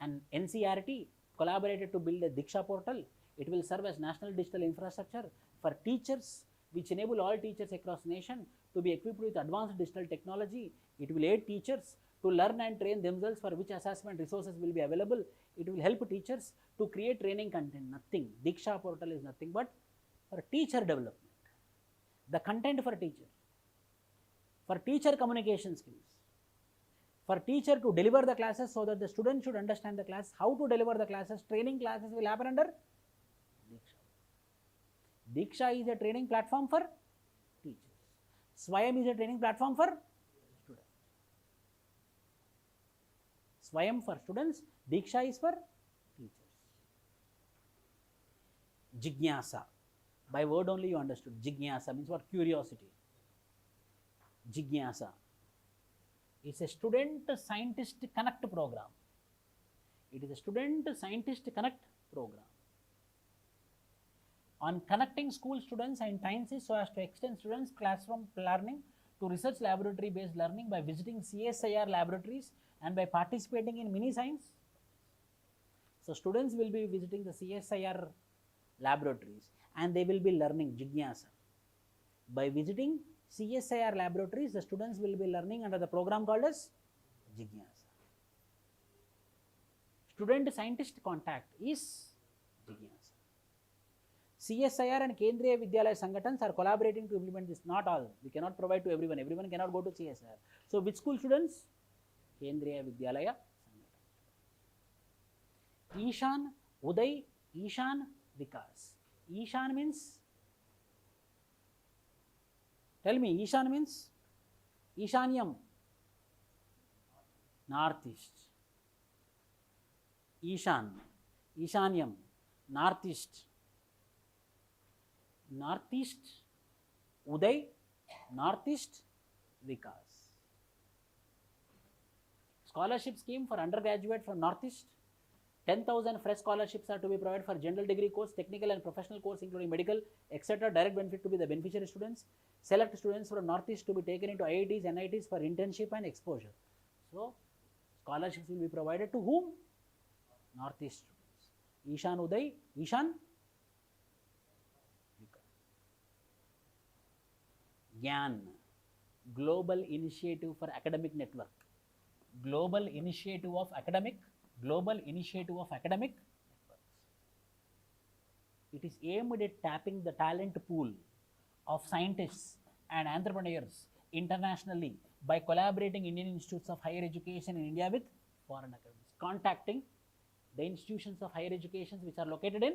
and NCRT collaborated to build a Diksha portal. It will serve as national digital infrastructure for teachers, which enable all teachers across the nation to be equipped with advanced digital technology. It will aid teachers to learn and train themselves, for which assessment resources will be available. It will help teachers to create training content. Nothing. Diksha portal is nothing but for teacher development. The content for teacher communication skills, for teacher to deliver the classes so that the student should understand the class, how to deliver the classes. Training classes will happen under Diksha. Diksha is a training platform for teachers. Swayam is a training platform for students. Swayam for students, Diksha is for teachers. Jigyasa. By word only you understood. Jigyasa means what? Curiosity. Jigyasa. It's a student-scientist connect program. It is a student-scientist connect program on connecting school students and scientists so as to extend students' classroom learning to research laboratory-based learning by visiting CSIR laboratories and by participating in mini science. So students will be visiting the CSIR laboratories and they will be learning Jigyasa. By visiting CSIR laboratories, the students will be learning under the program called as Jigyasa. Student-scientist contact is Jigyasa. CSIR and Kendriya Vidyalaya Sangatans are collaborating to implement this. Not all. We cannot provide to everyone. Everyone cannot go to CSIR. So which school students? Kendriya Vidyalaya Sangatans. Ishan, Uday, Ishan, Vikas. Ishan means, tell me, Ishan means? Ishanyam, northeast. Ishan, Ishanyam, Northeast, Northeast Uday, Northeast Vikas. Scholarship scheme for undergraduate from Northeast. 10,000 fresh scholarships are to be provided for general degree course, technical and professional course including medical, etc. Direct benefit to be the beneficiary students. Select students from Northeast to be taken into IITs, NITs for internship and exposure. So, scholarships will be provided to whom? Northeast students. Ishan Uday, Ishan GYAN, Global Initiative for Academic Network. Global Initiative of Academic Networks. It is aimed at tapping the talent pool of scientists and entrepreneurs internationally by collaborating Indian institutes of higher education in India with foreign academies, contacting the institutions of higher education which are located in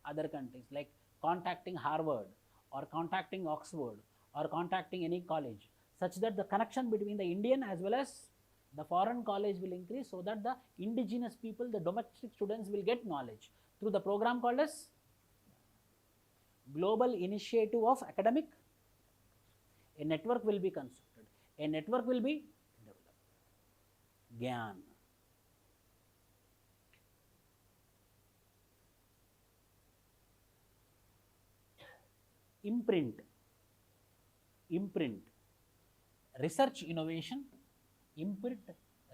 other countries, like contacting Harvard or contacting Oxford or contacting any college, such that the connection between the Indian as well as the foreign college will increase, so that the indigenous people, the domestic students will get knowledge through the program called as Global Initiative of Academic. A network will be constructed, a network will be developed. GYAN. Imprint, research innovation, imprint,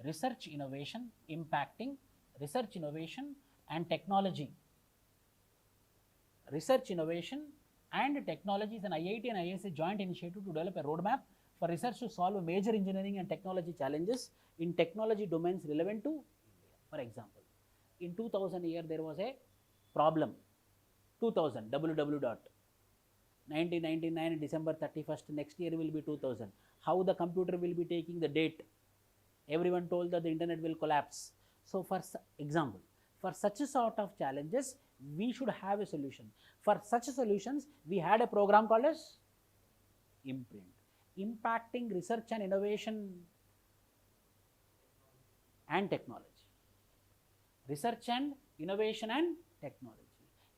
research innovation, impacting research innovation and technology. Research innovation and technology is an IIT and ISC joint initiative to develop a roadmap for research to solve major engineering and technology challenges in technology domains relevant to India. For example, in 2000 year there was a problem, 2000, www. 1999 December 31st, next year will be 2000. How the computer will be taking the date? Everyone told that the internet will collapse. So for example, for such a sort of challenges, we should have a solution. For such solutions, we had a program called as Imprint, impacting research and innovation and technology. Research and innovation and technology.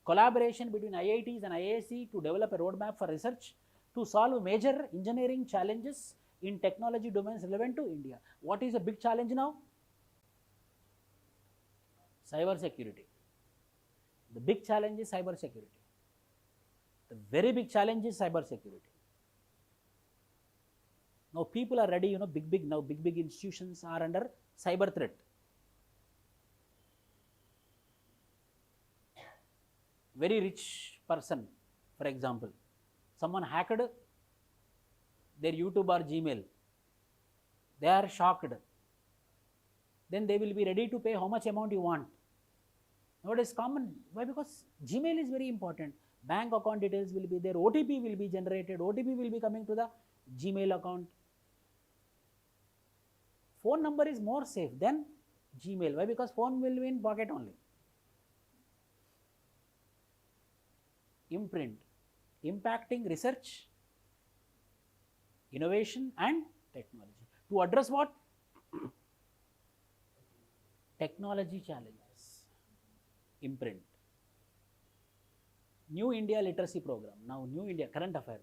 Collaboration between IITs and IISc to develop a roadmap for research to solve major engineering challenges in technology domains relevant to India. What is a big challenge now? Cyber security. The big challenge is cyber security. The very big challenge is cyber security. Now people are ready, big institutions are under cyber threat. Very rich person, for example, someone hacked their YouTube or Gmail, they are shocked. Then they will be ready to pay how much amount you want. Now it is common. Why? Because Gmail is very important. Bank account details will be there, OTP will be generated, OTP will be coming to the Gmail account. Phone number is more safe than Gmail. Why? Because phone will be in pocket only. Imprint, impacting research, innovation and technology. To address what? Technology challenges. Imprint. New India Literacy Program. Now New India, current affairs,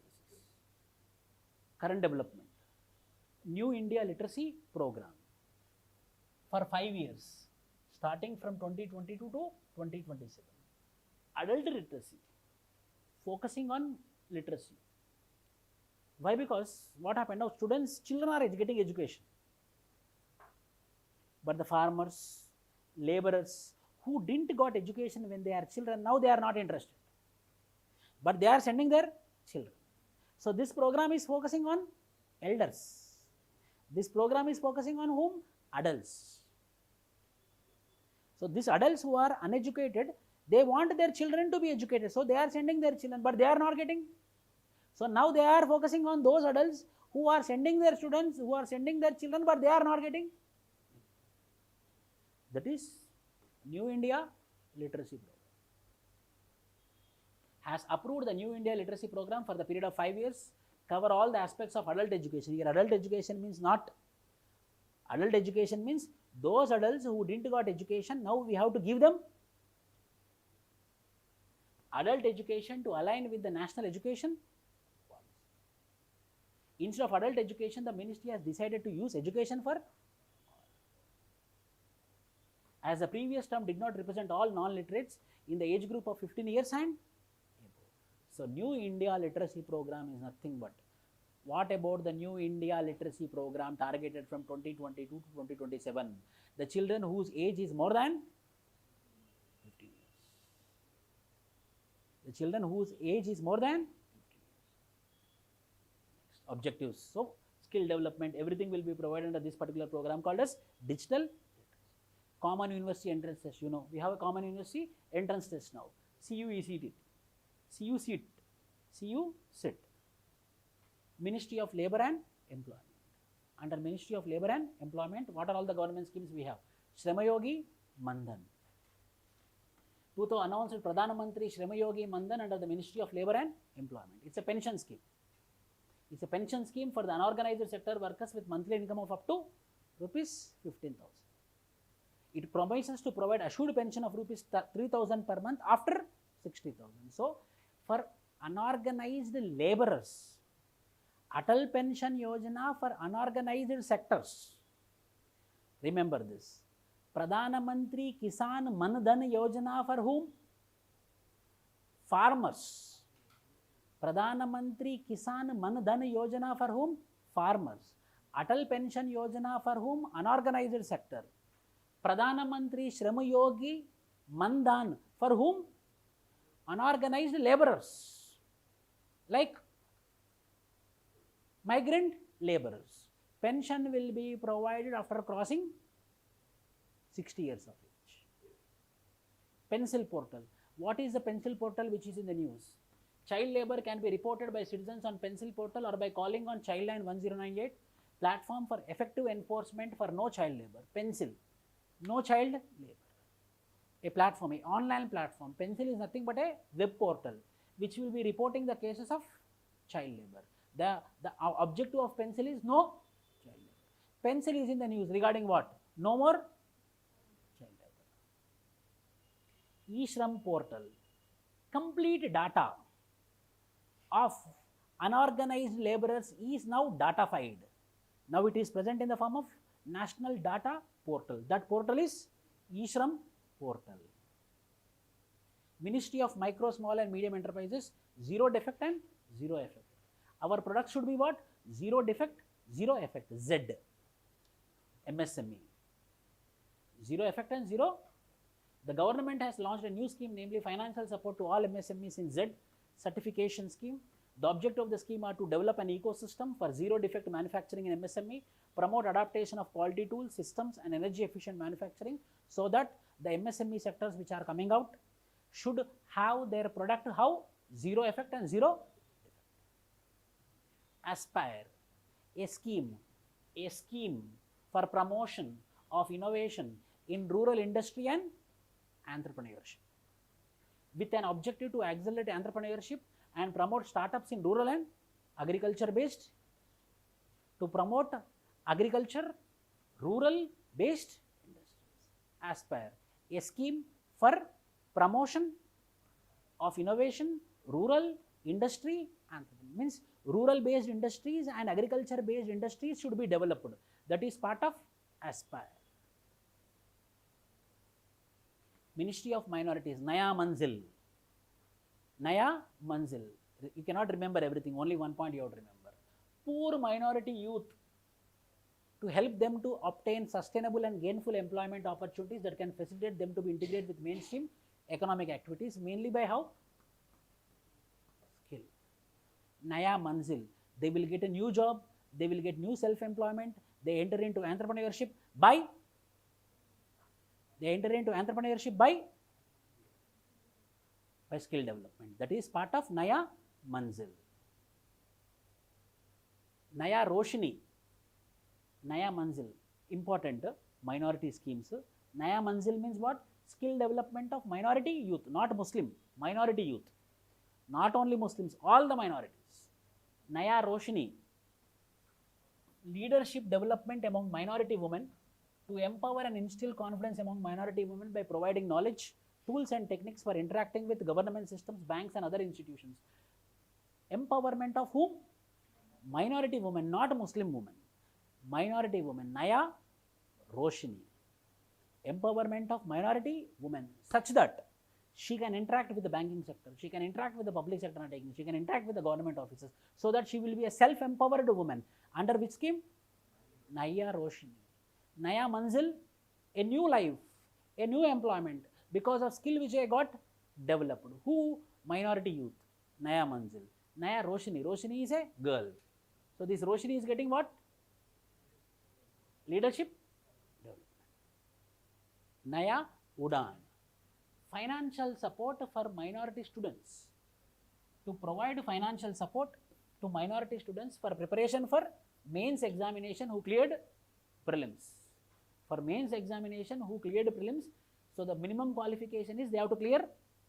current development. New India Literacy Program for 5 years, starting from 2022 to 2027. Adult literacy, focusing on literacy. Why? Because what happened now, children are getting education, but the farmers, laborers who didn't got education when they are children, now they are not interested, but they are sending their children. So this program is focusing on elders. This program is focusing on whom? Adults. So these adults who are uneducated, they want their children to be educated, so they are sending their children, but they are not getting. So now they are focusing on those adults who are sending their students, who are sending their children, but they are not getting. That is New India Literacy Program. Has approved the New India Literacy Program for the period of 5 years, cover all the aspects of adult education. Here adult education means not, adult education means those adults who didn't got education, now we have to give them adult education to align with the national education policy. Instead of adult education, the ministry has decided to use education for all. As the previous term did not represent all non-literates in the age group of 15 years and above. So, New India Literacy Program is nothing but, what about the New India Literacy Program targeted from 2022 to 2027? The children whose age is more than 15 years. The children whose age is more than 15 years. Next, objectives. So, skill development, everything will be provided under this particular program called as digital literacy. Common university entrance test, you know, we have a common university entrance test now. CUECT, CUCIT. Ministry of Labour and Employment. Under Ministry of Labour and Employment, what are all the government schemes we have? Shramayogi Mandan. Puto announced Pradhana Mantri Shramayogi Mandan under the Ministry of Labour and Employment. It's a pension scheme. It's a pension scheme for the unorganized sector workers with monthly income of up to rupees 15,000. It promises to provide assured pension of rupees 3,000 per month after 60,000. So, for unorganized laborers, Atal Pension Yojana for unorganized sectors. Remember this. Pradhana Mantri Kisan Man Dhan Yojana for whom? Farmers. Pradhana Mantri Kisan Man Dhan Yojana for whom? Farmers. Atal Pension Yojana for whom? Unorganized sector. Pradhana Mantri Shramayogi Mandan for whom? Unorganized laborers. Like migrant laborers. Pension will be provided after crossing 60 years of age. Pencil portal. What is the pencil portal which is in the news? Child labor can be reported by citizens on pencil portal or by calling on Childline 1098, platform for effective enforcement for no child labor. Pencil, no child labor. A platform, an online platform. Pencil is nothing but a web portal which will be reporting the cases of child labor. The objective of pencil is no child labor. Pencil is in the news regarding what? No more child labor. E-Shram portal. Complete data of unorganized laborers is now datafied. Now it is present in the form of National Data Portal. That portal is E-Shram portal. Ministry of Micro, Small and Medium Enterprises, zero defect and zero effect. Our product should be what? Zero defect, zero effect, Z. MSME. Zero effect and zero. The government has launched a new scheme, namely financial support to all MSMEs in Z certification scheme. The objective of the scheme are to develop an ecosystem for zero defect manufacturing in MSME, promote adaptation of quality tools, systems and energy efficient manufacturing, so that the MSME sectors which are coming out should have their product how? Zero effect and zero defect. Aspire, a scheme for promotion of innovation in rural industry and entrepreneurship, with an objective to accelerate entrepreneurship and promote startups in rural and agriculture based, to promote agriculture, rural based industries. Aspire, a scheme for promotion of innovation, rural industry, and means rural based industries and agriculture based industries should be developed. That is part of Aspire. Ministry of Minorities, Naya Manzil. Naya Manzil. You cannot remember everything, only one point you have to remember. Poor minority youth, to help them to obtain sustainable and gainful employment opportunities that can facilitate them to be integrated with mainstream economic activities, mainly by how? Skill. Naya Manzil. They will get a new job, they will get new self-employment, they enter into entrepreneurship by skill development. That is part of Naya Manzil. Naya Roshni, Naya Manzil, important minority schemes. Naya Manzil means what? Skill development of minority youth, not Muslim, minority youth. Not only Muslims, all the minorities. Naya Roshni, leadership development among minority women, to empower and instill confidence among minority women by providing knowledge, tools and techniques for interacting with government systems, banks and other institutions. Empowerment of whom? Minority women, not Muslim women. Minority women, Naya Roshini. Empowerment of minority women such that she can interact with the banking sector, she can interact with the public sector undertakings, she can interact with the government offices, so that she will be a self-empowered woman. Under which scheme? Naya Roshini. Naya Manzil, a new life, a new employment, because of skill which I got developed. Who? Minority youth. Naya Manzil. Naya Roshini. Roshini is a girl. So this Roshini is getting what? Leadership development. Naya Udan. Financial support for minority students. To provide financial support to minority students for preparation for mains examination who cleared prelims. For mains examination who cleared prelims, so the minimum qualification is they have to clear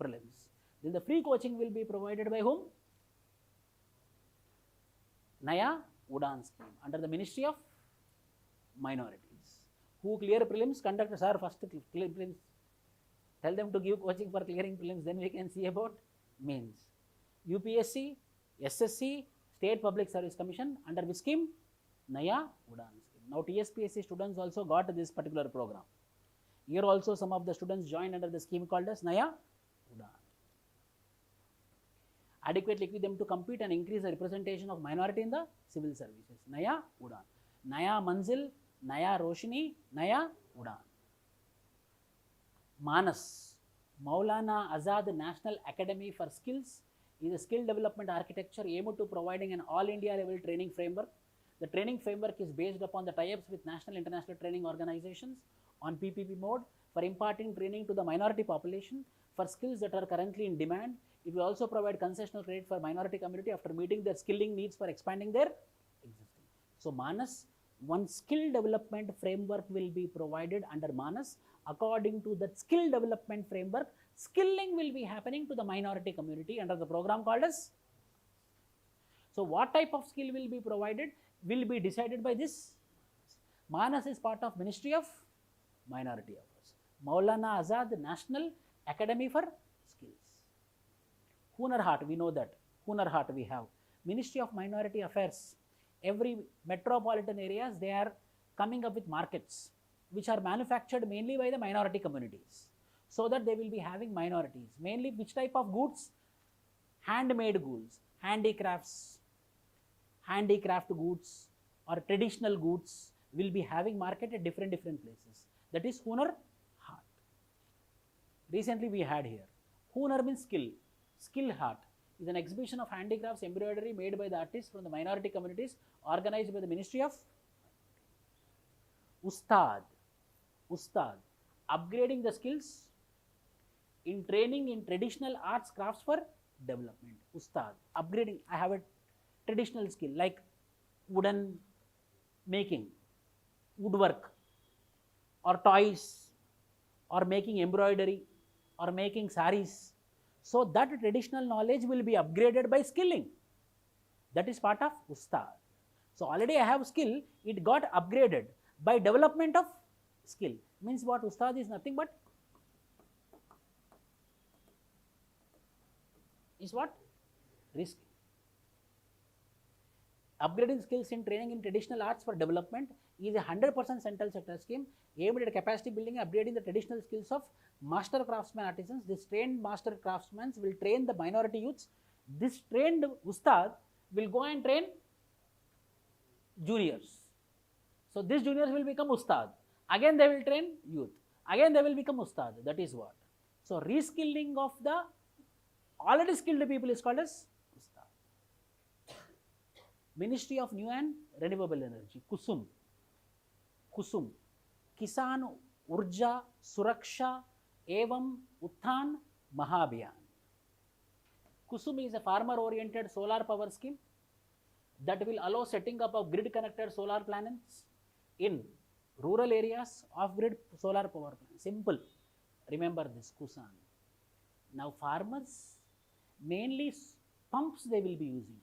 prelims. Then the free coaching will be provided by whom? Naya Udan scheme under the Ministry of Minorities. Who clear prelims? Conduct, sir, first clear prelims. Tell them to give coaching for clearing prelims, then we can see about mains. UPSC, SSC, State Public Service Commission, under which scheme? Naya Udan scheme. Now TSPSC students also got this particular program. Here also some of the students joined under the scheme called as Naya Udan. Adequately equip them to compete and increase the representation of minority in the civil services. Naya Udan. Naya Manzil, Naya Roshini, Naya Udan. MANAS, Maulana Azad National Academy for Skills, is a skill development architecture aimed to providing an all India level training framework. The training framework is based upon the tie-ups with national and international training organizations on PPP mode for imparting training to the minority population for skills that are currently in demand. It will also provide concessional credit for minority community after meeting their skilling needs for expanding their existing. So MANAS, one skill development framework will be provided under MANAS. According to that skill development framework, skilling will be happening to the minority community under the program called as. So what type of skill will be provided will be decided by this. MANAS is part of Ministry of Minority Affairs. Maulana Azad National Academy for Skills. Hunar Haat, we know that. Hunar Haat we have. Ministry of Minority Affairs. Every metropolitan areas, they are coming up with markets which are manufactured mainly by the minority communities, so that they will be having minorities. Mainly which type of goods? Handmade goods, handicrafts, handicraft goods or traditional goods will be having market at different places. That is Hunar Haat. Recently we had here. Hunar means skill. Skill Haat is an exhibition of handicrafts, embroidery made by the artists from the minority communities, organized by the Ministry of Ustad. Ustad, upgrading the skills in training in traditional arts crafts for development. Ustad, upgrading. I have a traditional skill like wooden making, woodwork or toys or making embroidery or making saris. So that traditional knowledge will be upgraded by skilling. That is part of Ustad. So already I have skill, it got upgraded by development of skill. Means what? Ustad is nothing but is what? Risk. Upgrading skills in training in traditional arts for development is a 100% central sector scheme aimed at capacity building and upgrading the traditional skills of master craftsmen artisans. This trained master craftsmen will train the minority youths. This trained Ustad will go and train juniors. So these juniors will become Ustad. Again they will train youth. Again they will become Ustad. That is what. So reskilling of the already skilled people is called as Ustad. Ministry of New and Renewable Energy, KUSUM. KUSUM, Kisan Urja Suraksha Evam Utthan Mahabhiyan. KUSUM is a farmer-oriented solar power scheme that will allow setting up of grid-connected solar panels in rural areas, off-grid solar power plants. Simple. Remember this, KUSAN. Now farmers, mainly pumps they will be using.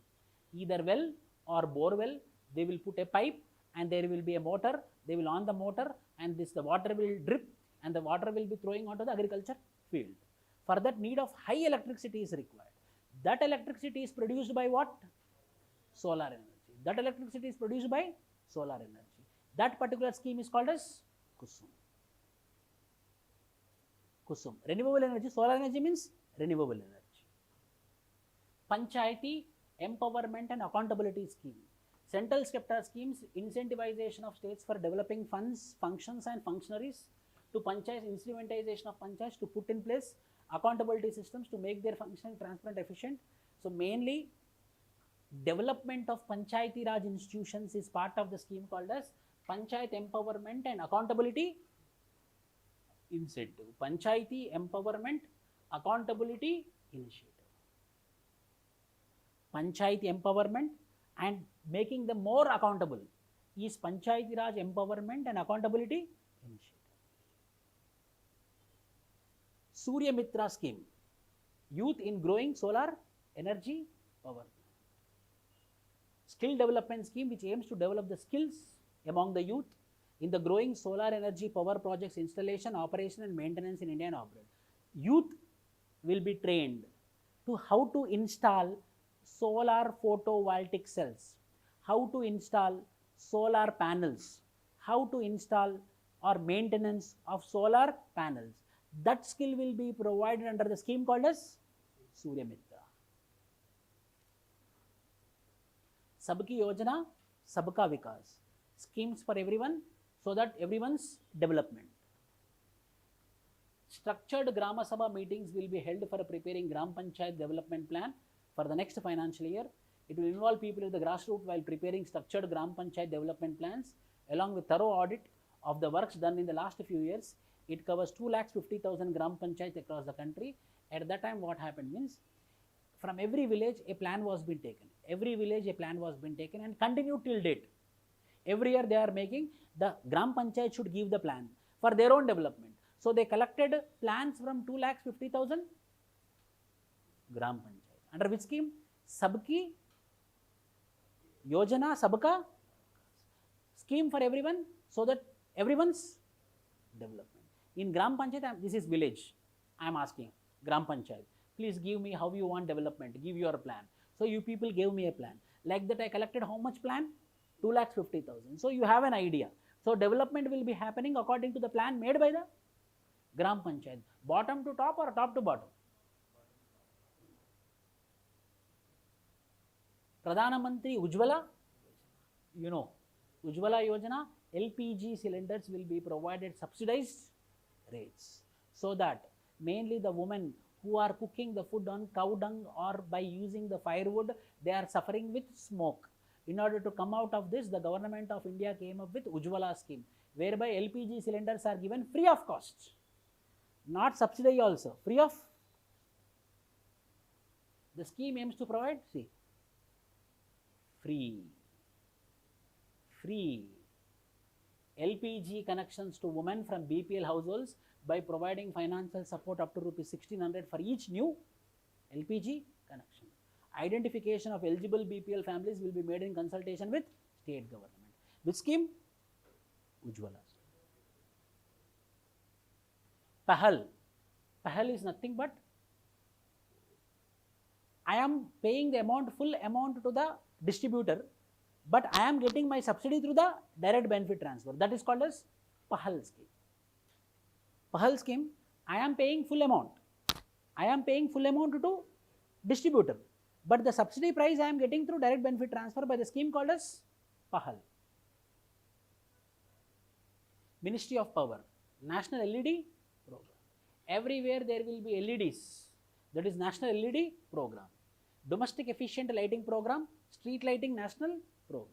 Either well or bore well, they will put a pipe and there will be a motor. They will on the motor and the water will drip and the water will be throwing onto the agriculture field. For that need of high electricity is required. That electricity is produced by what? Solar energy. That electricity is produced by solar energy. That particular scheme is called as Kusum. Kusum. Renewable energy, solar energy means renewable energy. Panchayati Empowerment and Accountability Scheme. Central sector schemes, incentivization of states for developing funds, functions and functionaries to panchayats, instrumentalization of panchayats to put in place accountability systems to make their functioning transparent, efficient. So mainly development of Panchayati Raj institutions is part of the scheme called as Panchayat Empowerment and Accountability Incentive. Panchayati Empowerment Accountability Initiative. Panchayati Empowerment and making them more accountable is Panchayati Raj Empowerment and Accountability Initiative. Surya Mitra Scheme, Youth in Growing Solar Energy Power. Skill Development Scheme which aims to develop the skills among the youth in the growing solar energy power projects installation, operation and maintenance in India and abroad. Youth will be trained to how to install solar photovoltaic cells, how to install solar panels, how to install or maintenance of solar panels. That skill will be provided under the scheme called as Surya Mitra. Sabki Yojana, Sabka Vikas. Schemes for everyone so that everyone's development. Structured Grama Sabha meetings will be held for preparing Gram Panchayat development plan for the next financial year. It will involve people at the grassroots while preparing structured Gram Panchayat development plans along with thorough audit of the works done in the last few years. It covers 2,50,000 Gram Panchayats across the country. At that time what happened means, from every village a plan was being taken. Every village a plan was being taken and continued till date. Every year they are making, the Gram Panchayat should give the plan for their own development. So they collected plans from 2,50,000 Gram Panchayat. Under which scheme? Sabki Yojana Sabka scheme for everyone so that everyone's development. In Gram Panchayat, this is village. I am asking Gram Panchayat, please give me how you want development, give your plan. So you people gave me a plan. Like that I collected how much plan? 2,50,000. So you have an idea. So development will be happening according to the plan made by the Gram Panchayat. Bottom to top or top to bottom? Pradhana Mantri Ujjwala, you know, Ujjwala Yojana, LPG cylinders will be provided subsidized rates, so that mainly the women who are cooking the food on cow dung or by using the firewood, they are suffering with smoke. In order to come out of this, the government of India came up with Ujjwala scheme, whereby LPG cylinders are given free of cost, not subsidy also, free of. The scheme aims to provide, see, free LPG connections to women from BPL households by providing financial support up to Rs 1,600 for each new LPG connection. Identification of eligible BPL families will be made in consultation with state government. Which scheme? Ujjwala. Pahal. Pahal is nothing but I am paying the amount, full amount to the distributor, but I am getting my subsidy through the direct benefit transfer. That is called as Pahal scheme. Pahal scheme, I am paying full amount. I am paying full amount to distributor, but the subsidy price I am getting through direct benefit transfer by the scheme called as Pahal. Ministry of Power, National LED Program. Everywhere there will be LEDs, that is National LED Program. Domestic Efficient Lighting Program, Street Lighting National Program.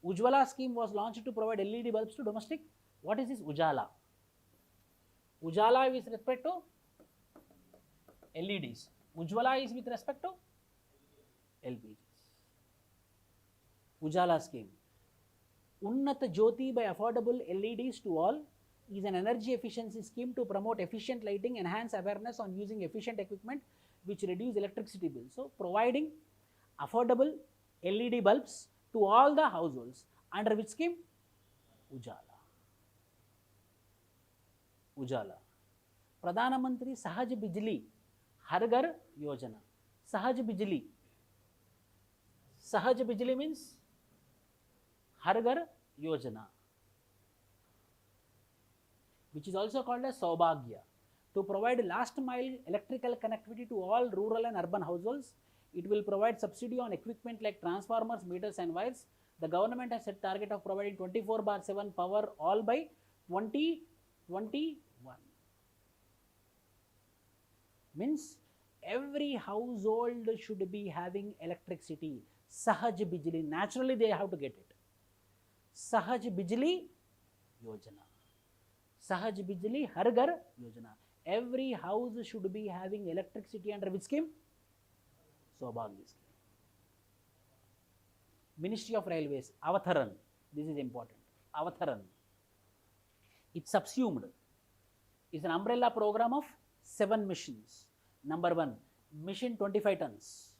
Ujjwala scheme was launched to provide LED bulbs to domestic. What is this Ujjala? Ujjala is with respect to LEDs. Ujjwala is with respect to LPGs. Ujjala scheme. Unnata Jyoti by affordable LEDs to all is an energy efficiency scheme to promote efficient lighting, enhance awareness on using efficient equipment which reduce electricity bills. So providing affordable LED bulbs to all the households. Under which scheme? Ujjala. Ujjala. Pradhana Mantri Sahaj Bijli Har Ghar Yojana. Sahaj Bijli. Sahaj Bijli means Har Ghar Yojana, which is also called as Saubhagya. To provide last mile electrical connectivity to all rural and urban households, it will provide subsidy on equipment like transformers, meters and wires. The government has set target of providing 24/7 power all by 2021. Means every household should be having electricity. Sahaj Bijli, naturally they have to get it. Sahaj Bijli Yojana. Sahaj Bijli Har Ghar Yojana. Every house should be having electricity under which scheme? Saubhagya scheme. Ministry of Railways, Avatharan. This is important. Avatharan. It's subsumed. It's an umbrella program of 7 missions. Number 1, mission 25 tons.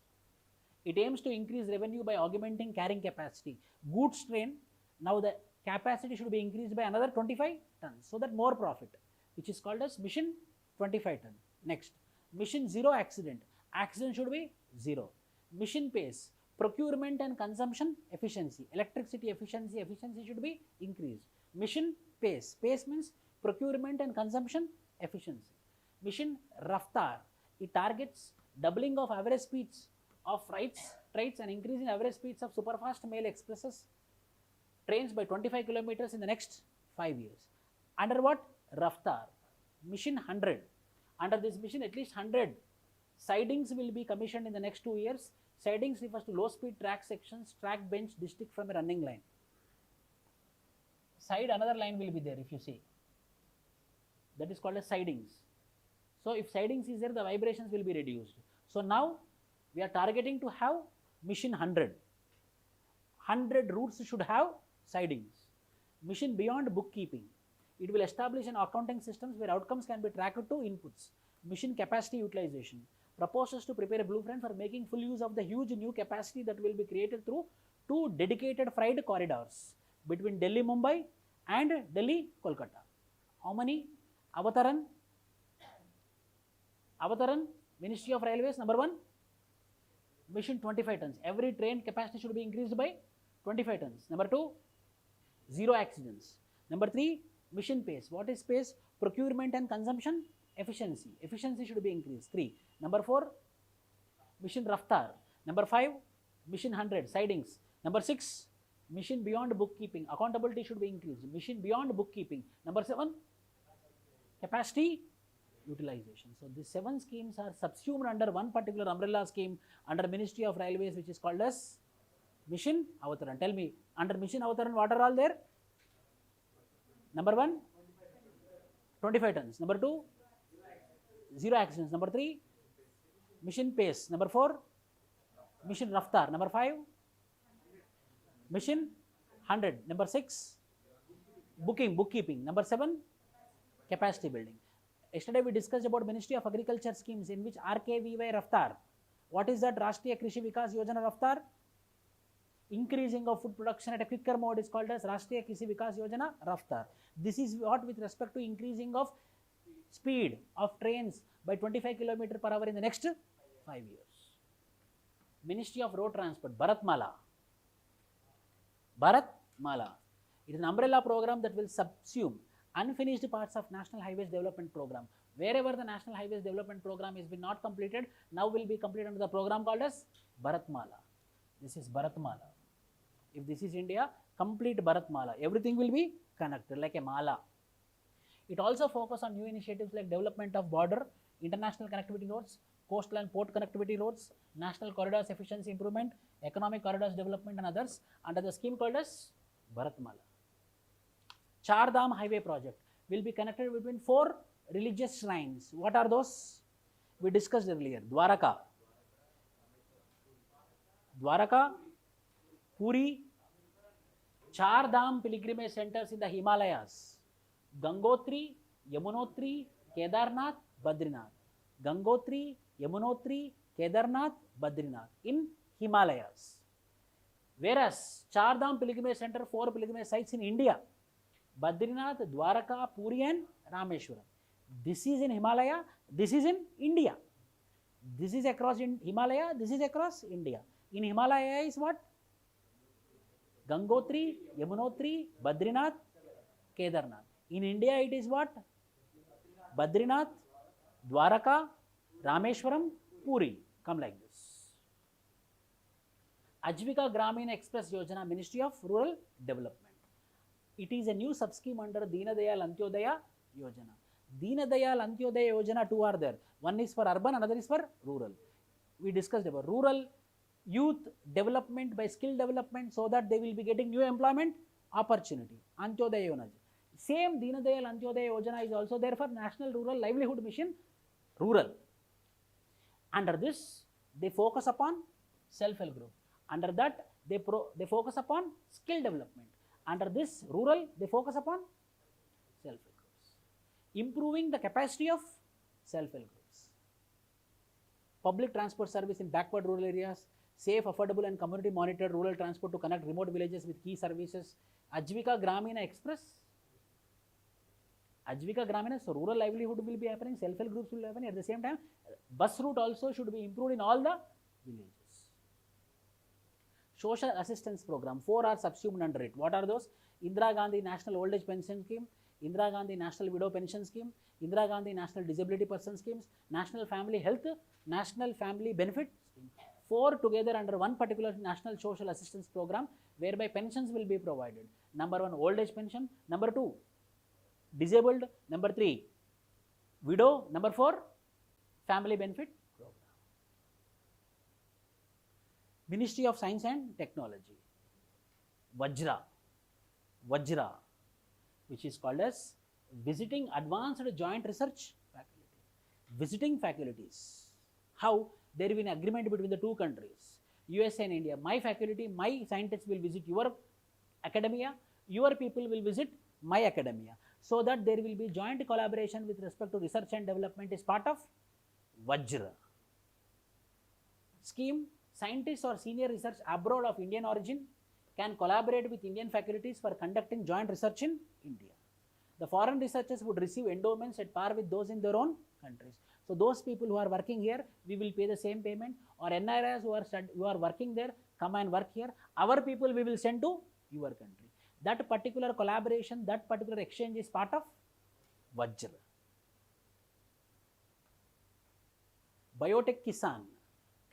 It aims to increase revenue by augmenting carrying capacity. Goods train, now the capacity should be increased by another 25 tons, so that more profit, which is called as mission 25 ton. Next, mission zero accident. Accident should be zero. Mission PACE, procurement and consumption efficiency. Electricity efficiency should be increased. Mission PACE. PACE means procurement and consumption efficiency. Mission Raftar. It targets doubling of average speeds of freights and increasing average speeds of superfast mail expresses trains by 25 kilometers in the next 5 years. Under what? Raftar. Mission 100. Under this mission, at least 100 sidings will be commissioned in the next 2 years. Sidings refers to low speed track sections, track bench distinct from a running line. Side, another line will be there if you see. That is called as sidings. So if sidings is there, the vibrations will be reduced. So now we are targeting to have mission 100. 100 routes should have sidings. Mission beyond bookkeeping. It will establish an accounting systems where outcomes can be tracked to inputs. Mission capacity utilization. Proposes to prepare a blueprint for making full use of the huge new capacity that will be created through 2 dedicated freight corridors between Delhi Mumbai and Delhi Kolkata. How many? Avatharan, Ministry of Railways, number 1, mission 25 tons. Every train capacity should be increased by 25 tons. Number 2, zero accidents. Number 3, mission PACE. What is PACE? Procurement and consumption efficiency. Efficiency should be increased. 3. Number 4, mission Raftar. Number 5, mission 100 sidings. Number 6, mission beyond bookkeeping. Accountability should be increased. Mission beyond bookkeeping. Number 7, capacity utilization. So these 7 schemes are subsumed under one particular umbrella scheme under Ministry of Railways, which is called as Mission Avatharan. Tell me, under Mission Avatharan, what are all there? Number 1, 25 tons. Number 2, zero accidents. Number 3, mission PACE. Number 4, mission Raftar. Number 5, mission 100. Number 6, bookkeeping. Number 7, capacity building. Yesterday we discussed about Ministry of Agriculture schemes in which RKVY Raftar. What is that? Rashtriya Krishi Vikas Yojana Raftar. Increasing of food production at a quicker mode is called as Rashtriya Krishi Vikas Yojana Raftar. This is what with respect to increasing of speed of trains by 25 km per hour in the next 5 years. Ministry of Road Transport, Bharatmala. It is an umbrella program that will subsume unfinished parts of National Highways Development Program. Wherever the National Highways Development Program has been not completed, now will be completed under the program called as Bharatmala. This is Bharatmala. If this is India, complete Bharatmala. Everything will be connected like a mala. It also focuses on new initiatives like development of border, international connectivity roads, coastal and port connectivity roads, national corridors efficiency improvement, economic corridors development and others under the scheme called as Bharatmala. Char Dham Highway project will be connected between 4 religious shrines. What are those? We discussed earlier. Dwaraka, Puri, Char Dham pilgrimage centers in the Himalayas. Gangotri, Yamunotri, Kedarnath, Badrinath. Gangotri, Yamunotri, Kedarnath, Badrinath in Himalayas. Whereas Char Dham pilgrimage center, 4 pilgrimage sites in India. Badrinath, Dwaraka, Puri and Rameshwaram. This is in Himalaya, this is in India. This is across in Himalaya, this is across India. In Himalaya is what? Gangotri, Yamunotri, Badrinath, Kedarnath. In India it is what? Badrinath, Dwaraka, Rameshwaram, Puri. Come like this. Ajivika Grameen Express Yojana, Ministry of Rural Development. It is a new sub-scheme under Deen Dayal Antyodaya Yojana. Deen Dayal Antyodaya Yojana, two are there. One is for urban, another is for rural. We discussed about rural youth development by skill development so that they will be getting new employment opportunity. Antyodaya Yojana. Same Deen Dayal Antyodaya Yojana is also there for National Rural Livelihood Mission, rural. Under this, they focus upon self-help group. Under that, they focus upon skill development. Under this, rural, they focus upon self-help groups. Improving the capacity of self-help groups. Public transport service in backward rural areas. Safe, affordable and community monitored rural transport to connect remote villages with key services. Ajivika Gramina Express. Ajivika Gramina, so rural livelihood will be happening, self-help groups will be happening. At the same time, bus route also should be improved in all the villages. Social assistance program, 4 are subsumed under it. What are those? Indira Gandhi National Old Age Pension Scheme, Indira Gandhi National Widow Pension Scheme, Indira Gandhi National Disability Person Schemes, National Family Health, National Family Benefit Scheme. 4 together under one particular national social assistance program whereby pensions will be provided. Number 1, old age pension. Number 2, disabled. Number 3, widow. Number 4, family benefit program. Ministry of Science and Technology, Vajra, which is called as Visiting Advanced Joint Research Faculty. Visiting faculties. How? There will be an agreement between the two countries, USA and India. My faculty, my scientists will visit your academia, your people will visit my academia. So that there will be joint collaboration with respect to research and development is part of Vajra. Scheme, scientists or senior research abroad of Indian origin can collaborate with Indian faculties for conducting joint research in India. The foreign researchers would receive endowments at par with those in their own countries. So those people who are working here, we will pay the same payment, or NRIs who are working there, come and work here. Our people we will send to your country. That particular collaboration, that particular exchange is part of Vajra. Biotech Kisan,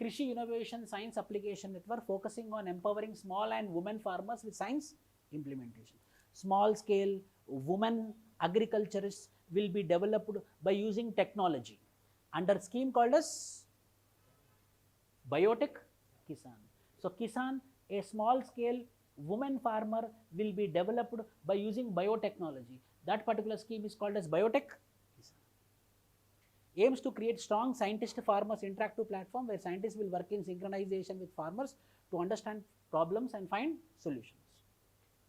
Krishi Innovation Science Application Network, focusing on empowering small and women farmers with science implementation. Small scale women agriculturists will be developed by using technology under scheme called as Biotech Kisan. So Kisan, a small scale woman farmer, will be developed by using biotechnology. That particular scheme is called as Biotech Kisan. Aims to create strong scientist-farmers interactive platform where scientists will work in synchronization with farmers to understand problems and find solutions.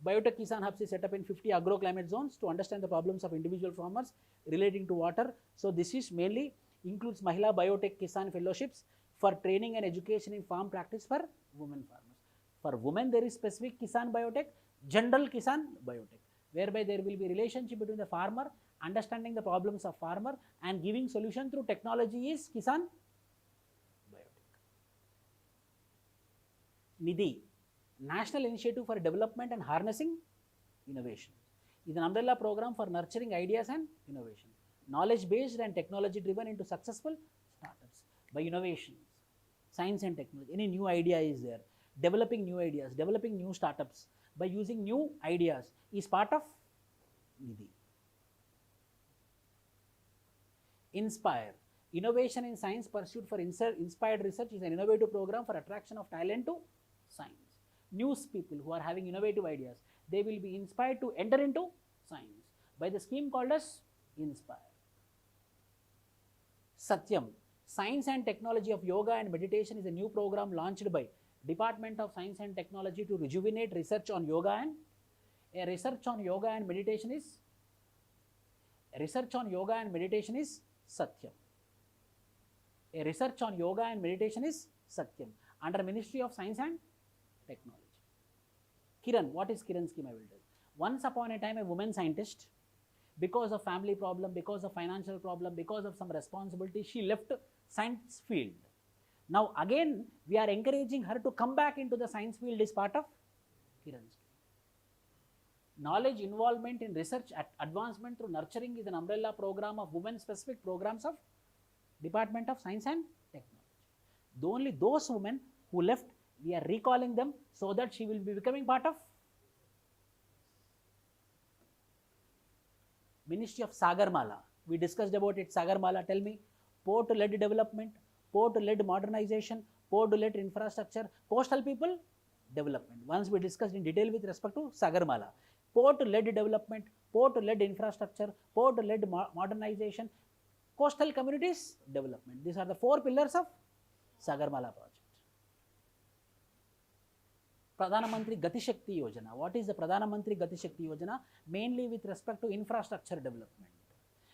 Biotech Kisan Hubs is set up in 50 agroclimate zones to understand the problems of individual farmers relating to water. So this is mainly includes Mahila Biotech Kisan Fellowships for training and education in farm practice for women farmers. For women, there is specific Kisan Biotech, general Kisan Biotech, whereby there will be relationship between the farmer, understanding the problems of farmer and giving solution through technology is Kisan Biotech. Nidhi, National Initiative for Development and Harnessing Innovation, is an umbrella program for nurturing ideas and innovation. Knowledge based and technology driven into successful startups by innovations, science and technology. Any new idea is there. Developing new ideas, developing new startups by using new ideas is part of Nidhi. Inspire, Innovation in Science Pursuit for Inspired Research, is an innovative program for attraction of talent to science. New people who are having innovative ideas, they will be inspired to enter into science by the scheme called as Inspire. Satyam, Science and Technology of Yoga and Meditation, is a new program launched by Department of Science and Technology to rejuvenate research on yoga, and a research on yoga and meditation is Satyam. A research on yoga and meditation is Satyam under Ministry of Science and Technology. Kiran, what is Kiran scheme? I will tell. Once upon a time, a woman scientist because of family problem, because of financial problem, because of some responsibility, she left science field. Now again, we are encouraging her to come back into the science field is part of Kiran's. Knowledge involvement in research advancement through nurturing is an umbrella program of women-specific programs of Department of Science and Technology. Only those women who left, we are recalling them so that she will be becoming part of Ministry of Sagarmala. We discussed about it, Sagarmala. Tell me, port-led development, port-led modernization, port-led infrastructure, coastal people development. Once we discussed in detail with respect to Sagarmala. Port-led development, port-led infrastructure, port-led modernization, coastal communities development. These are the 4 pillars of Sagarmala project. Pradhana Mantri Gati Shakti Yojana. What is the Pradhana Mantri Gati Shakti Yojana? Mainly with respect to infrastructure development.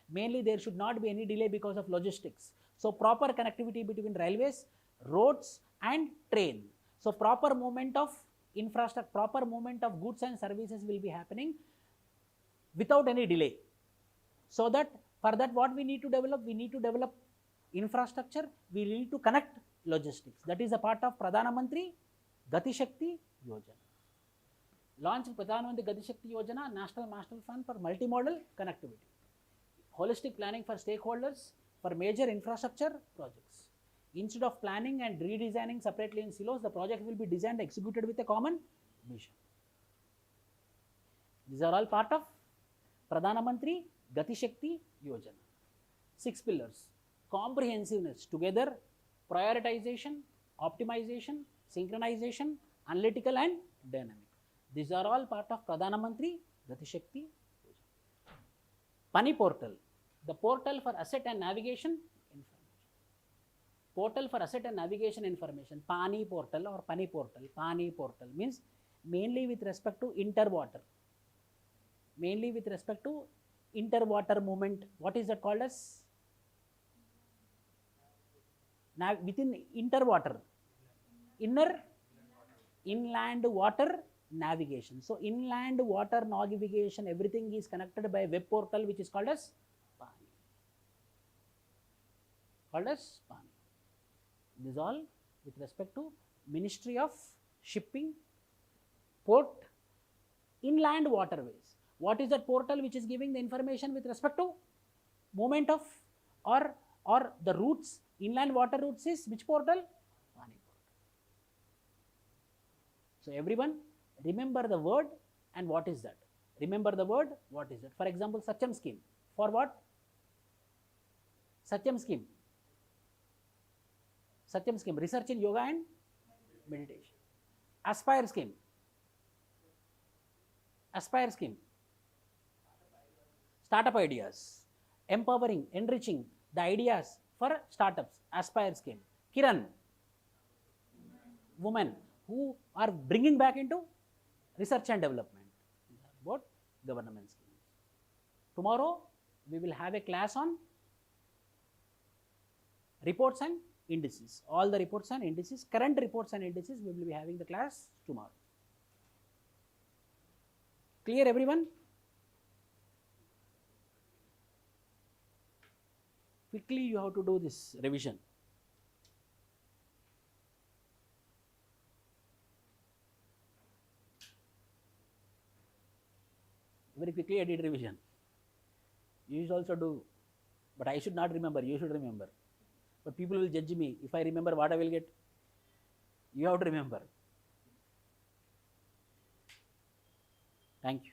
Mainly there should not be any delay because of logistics. So proper connectivity between railways, roads and train. So proper movement of infrastructure, proper movement of goods and services will be happening without any delay. So that for that what we need to develop? We need to develop infrastructure, we need to connect logistics. That is a part of Pradhana Mantri Gati Shakti Yojana. Launch Pradhana Mantri Gati Shakti Yojana, National Master Fund for Multimodal Connectivity. Holistic planning for stakeholders for major infrastructure projects. Instead of planning and redesigning separately in silos, the project will be designed and executed with a common vision. These are all part of Pradhana Mantri Gati Shakti Yojana. 6 pillars. Comprehensiveness, together, prioritization, optimization, synchronization, analytical and dynamic. These are all part of Pradhana Mantri Gati Shakti Yojana. Pani Portal, the portal for asset and navigation information. Portal for asset and navigation information. Pani Portal or Pani Portal. Pani Portal means mainly with respect to interwater. Mainly with respect to interwater movement. What is that called as? Now within interwater, inland water navigation. So inland water navigation, everything is connected by a web portal which is called as Pani. Called as Pani. This is all with respect to Ministry of Shipping, Port, Inland Waterways. What is that portal which is giving the information with respect to movement of or the routes, inland water routes is which portal? Pani portal. So everyone remember the word and what is that? Remember the word, what is that? For example, Sachem scheme. For what? Sachem scheme. Sachem scheme, research in yoga and meditation. Aspire scheme. Aspire scheme. Startup ideas. Empowering, enriching the ideas for startups. Aspire scheme. Kiran. Women who are bringing back into research and development. About government schemes. Tomorrow we will have a class on reports and indices. All the reports and indices, current reports and indices, we will be having the class tomorrow. Clear everyone? Quickly you have to do this revision. Very quickly I did revision. You should also do, but I should not remember, you should remember. But people will judge me. If I remember what I will get, you have to remember. Thank you.